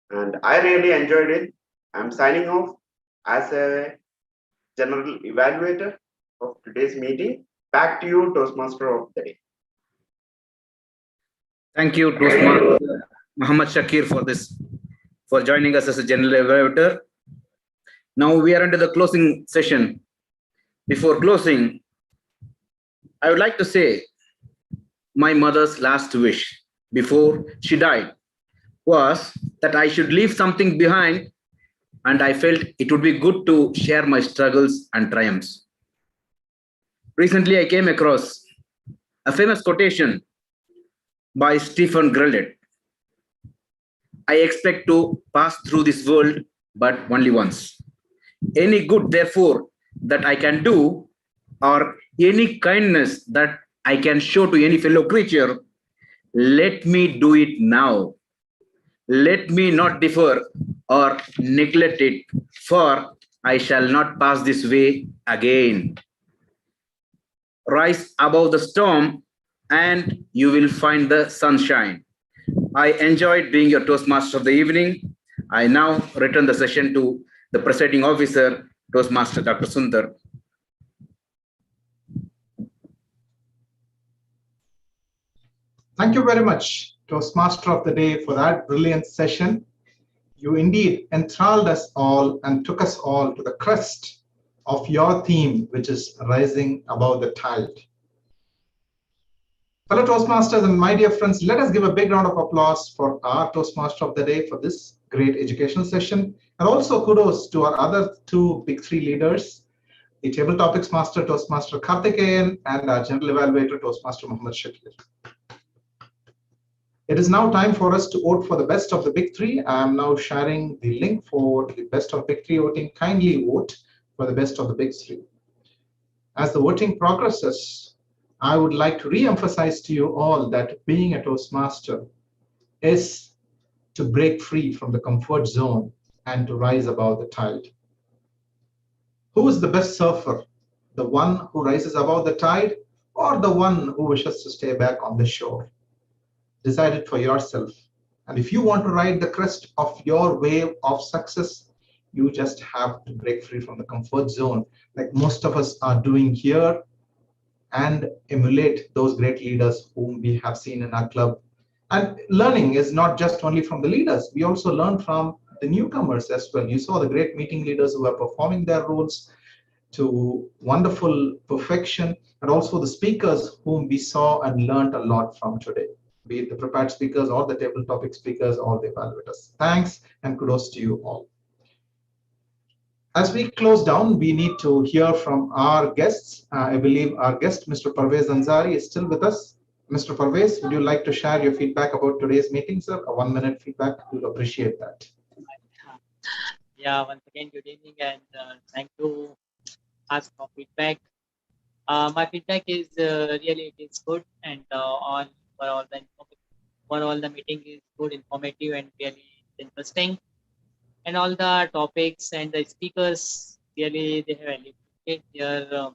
And I really enjoyed it. I'm signing off as a general evaluator of today's meeting. Back to you, Toastmaster of the day. Thank you, Toastmaster Muhammad Shakir, for joining us as a general evaluator. Now we are into the closing session. Before closing, I would like to say my mother's last wish before she died was that I should leave something behind, and I felt it would be good to share my struggles and triumphs. Recently, I came across a famous quotation by Stephen Grellet. I expect to pass through this world, but only once. Any good, therefore, that I can do, or any kindness that I can show to any fellow creature, let me do it now. Let me not defer or neglect it, for I shall not pass this way again. Rise above the storm, and you will find the sunshine. I enjoyed being your Toastmaster of the evening. I now return the session to the Presiding Officer, Toastmaster Dr. Sundar. Thank you very much, Toastmaster of the Day, for that brilliant session. You indeed enthralled us all and took us all to the crest of your theme, which is rising above the tide. Fellow Toastmasters and my dear friends, let us give a big round of applause for our Toastmaster of the Day for this great educational session. And also kudos to our other two big three leaders, the Table Topics Master, Toastmaster Karthikeyan, and our General Evaluator, Toastmaster Muhammad Shakir. It is now time for us to vote for the best of the big three. I am now sharing the link for the best of big three voting. Kindly vote for the best of the big three. As the voting progresses, I would like to re-emphasize to you all that being a Toastmaster is to break free from the comfort zone and to rise above the tide. Who is the best surfer? The one who rises above the tide, or the one who wishes to stay back on the shore? Decide it for yourself. And if you want to ride the crest of your wave of success, you just have to break free from the comfort zone, like most of us are doing here, and emulate those great leaders whom we have seen in our club. And learning is not just only from the leaders. We also learn from the newcomers as well. You saw the great meeting leaders who are performing their roles to wonderful perfection, and also the speakers whom we saw and learned a lot from today, be it the prepared speakers or the table topic speakers or the evaluators. Thanks and kudos to you all. As we close down, we need to hear from our guests. I believe our guest, Mr. Pervez Ansari, is still with us. Mr. Pervez, would you like to share your feedback about today's meeting, sir? A 1-minute feedback, we'll appreciate that. Yeah, once again, good evening, and thank you ask for feedback. My feedback is really it is good, and all the meeting is good, informative, and really interesting. And all the topics and the speakers really they have elaborated their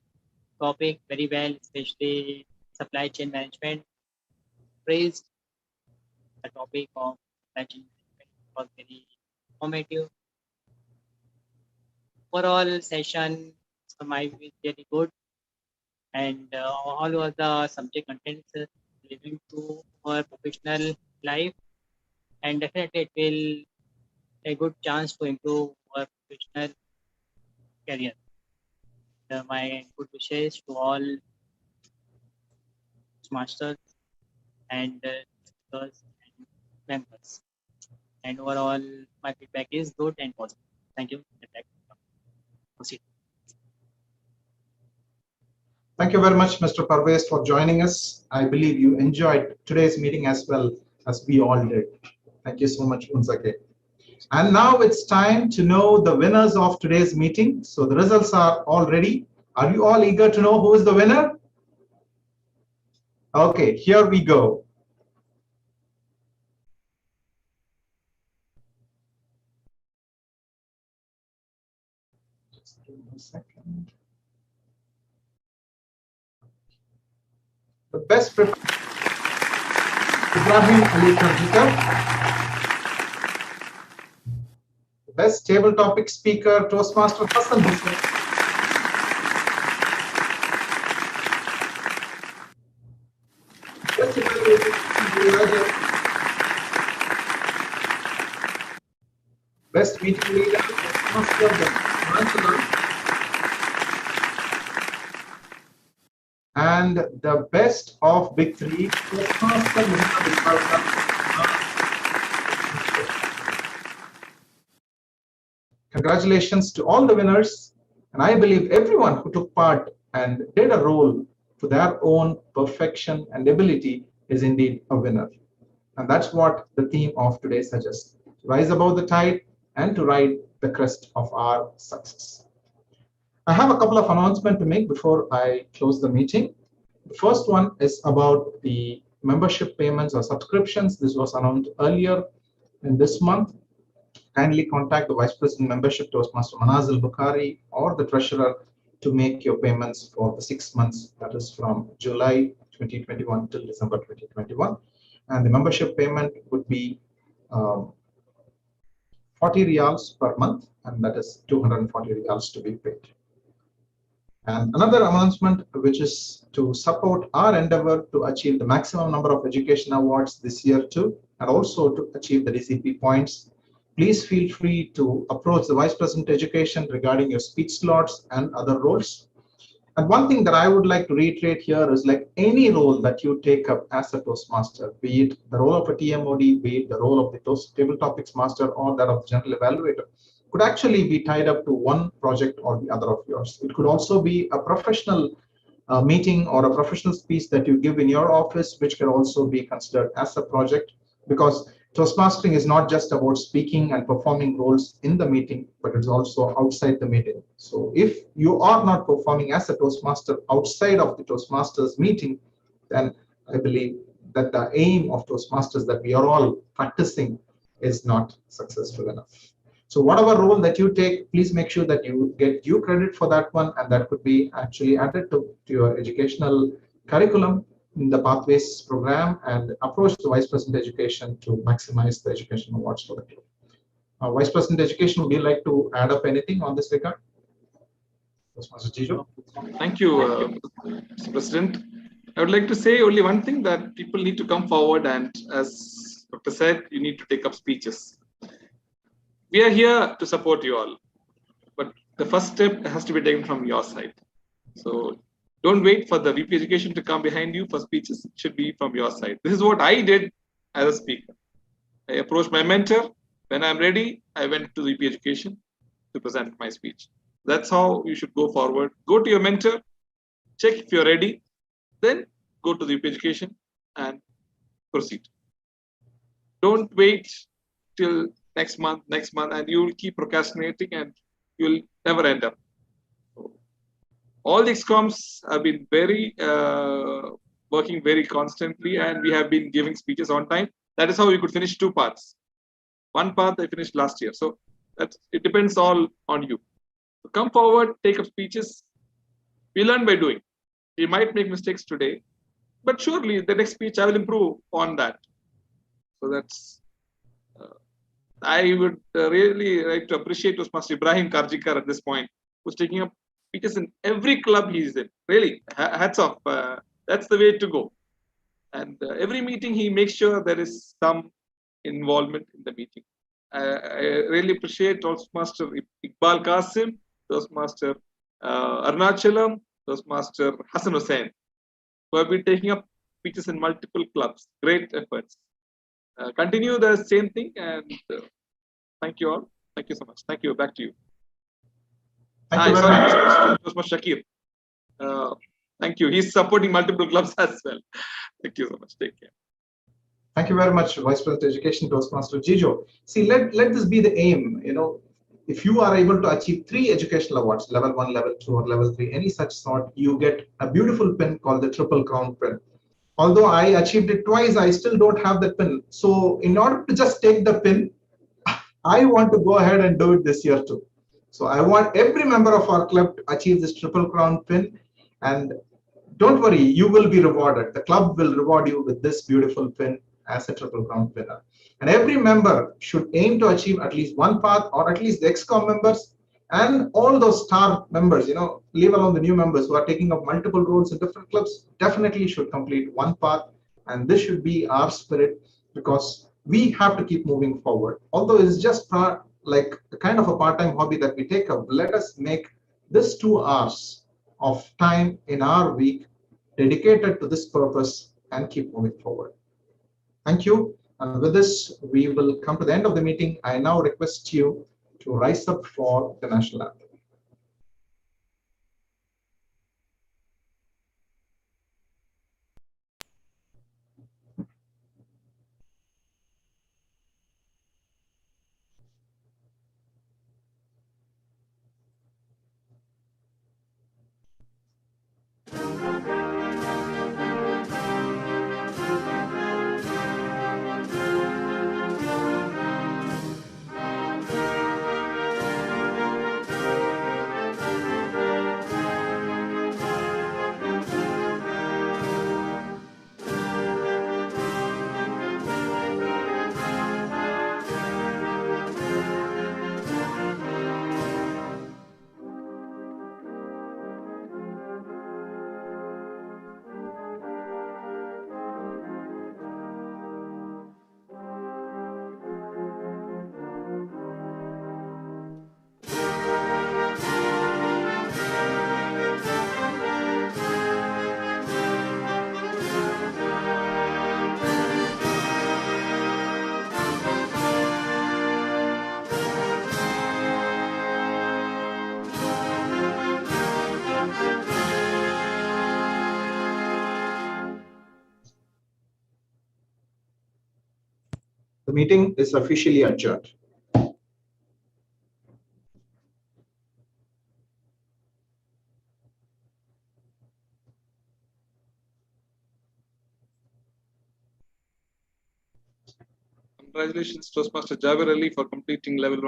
topic very well, especially supply chain management. Praised the topic of supply chain management was very informative. Overall session, so my view is really good, and all of the subject contents relating to our professional life, and definitely it will a good chance to improve our professional career. My good wishes to all masters and speakers and members. And overall, my feedback is good and positive. Thank you. Proceed. Thank you very much, Mr. Pervez, for joining us. I believe you enjoyed today's meeting as well as we all did. Thank you so much once again. And now it's time to know the winners of today's meeting. So the results are all ready. Are you all eager to know who is the winner? Okay, here we go. Just give me a second. The best prepared, Ibrahim Ali Kharjikar. The best table topic speaker, Toastmaster Hassan Hussain. Best evaluator, best meeting leader, Toastmaster Chancellor. And the best of big three, congratulations to all the winners, and I believe everyone who took part and did a role to their own perfection and ability is indeed a winner. And that's what the theme of today suggests: to rise above the tide and to ride the crest of our success. I have a couple of announcements to make before I close the meeting. The first one is about the membership payments or subscriptions. This was announced earlier in this month. Kindly contact the Vice President Membership, Toastmaster Manaz Al-Bukhari, or the Treasurer to make your payments for the 6 months, that is from July 2021 till December 2021. And the membership payment would be 40 riyals per month, and that is 240 riyals to be paid. And another announcement, which is to support our endeavor to achieve the maximum number of education awards this year too, and also to achieve the DCP points. Please feel free to approach the Vice President Education regarding your speech slots and other roles. And one thing that I would like to reiterate here is, like any role that you take up as a Toastmaster, be it the role of a TMOD, be it the role of the Table Topics Master, or that of the General Evaluator, could actually be tied up to one project or the other of yours. It could also be a professional meeting or a professional speech that you give in your office, which can also be considered as a project, because Toastmastering is not just about speaking and performing roles in the meeting, but it's also outside the meeting. So if you are not performing as a Toastmaster outside of the Toastmasters meeting, then I believe that the aim of Toastmasters that we are all practicing is not successful enough. So whatever role that you take, please make sure that you get due credit for that one, and that could be actually added to your educational curriculum in the Pathways program, and approach the Vice President Education to maximize the education awards for the club. Vice President Education, would you like to add up anything on this regard? Thank you, Mr. President. I would like to say only one thing, that people need to come forward, and as Dr. said, you need to take up speeches. We are here to support you all, but the first step has to be taken from your side. So don't wait for the VP Education to come behind you for speeches. It should be from your side. This is what I did as a speaker. I approached my mentor. When I'm ready, I went to VP Education. to present my speech. That's how you should go forward. Go to your mentor, check if you're ready, then go to the UP Education and proceed. Don't wait till next month, and you will keep procrastinating and you'll never end up. All the XComs have been working very constantly, and we have been giving speeches on time. That is how we could finish 2 parts. 1 part I finished last year. So it depends all on you. So come forward, take up speeches. We learn by doing. We might make mistakes today, but surely the next speech I will improve on that. So that's, I would really like to appreciate Toastmaster Ibrahim Karjikar at this point, who's taking up speeches in every club he's in. Really, hats off. That's the way to go. And every meeting, he makes sure there is some involvement in the meeting. I really appreciate Toastmaster Iqbal Qasim, Toastmaster Arnachalam, Toastmaster Hassan Hussain, who have been taking up speeches in multiple clubs. Great efforts. Continue the same thing, and thank you all. Thank you so much. Thank you. Back to you. Thank you very much. Toastmaster Shakir. Thank you. He's supporting multiple clubs as well. Thank you so much. Take care. Thank you very much, Vice President Education, Toastmaster Jijo. See, let this be the aim. You know, if you are able to achieve 3 educational awards, level 1, level 2, or level 3, any such sort, you get a beautiful pin called the Triple Crown pin. Although I achieved it twice, I still don't have the pin. So in order to just take the pin, I want to go ahead and do it this year too. So I want every member of our club to achieve this Triple Crown pin. And don't worry, you will be rewarded. The club will reward you with this beautiful pin as a Triple Crown winner. And every member should aim to achieve at least 1 path, or at least the XCOM members and all those star members, you know, leave alone the new members who are taking up multiple roles in different clubs, definitely should complete 1 path. And this should be our spirit, because we have to keep moving forward. Although it's just like a kind of a part-time hobby that we take up, let us make this 2 hours of time in our week dedicated to this purpose and keep moving forward. Thank you. And with this, we will come to the end of the meeting. I now request you to rise up for the national anthem. The meeting is officially adjourned. Congratulations, Toastmaster Jabir Ali, for completing level 1.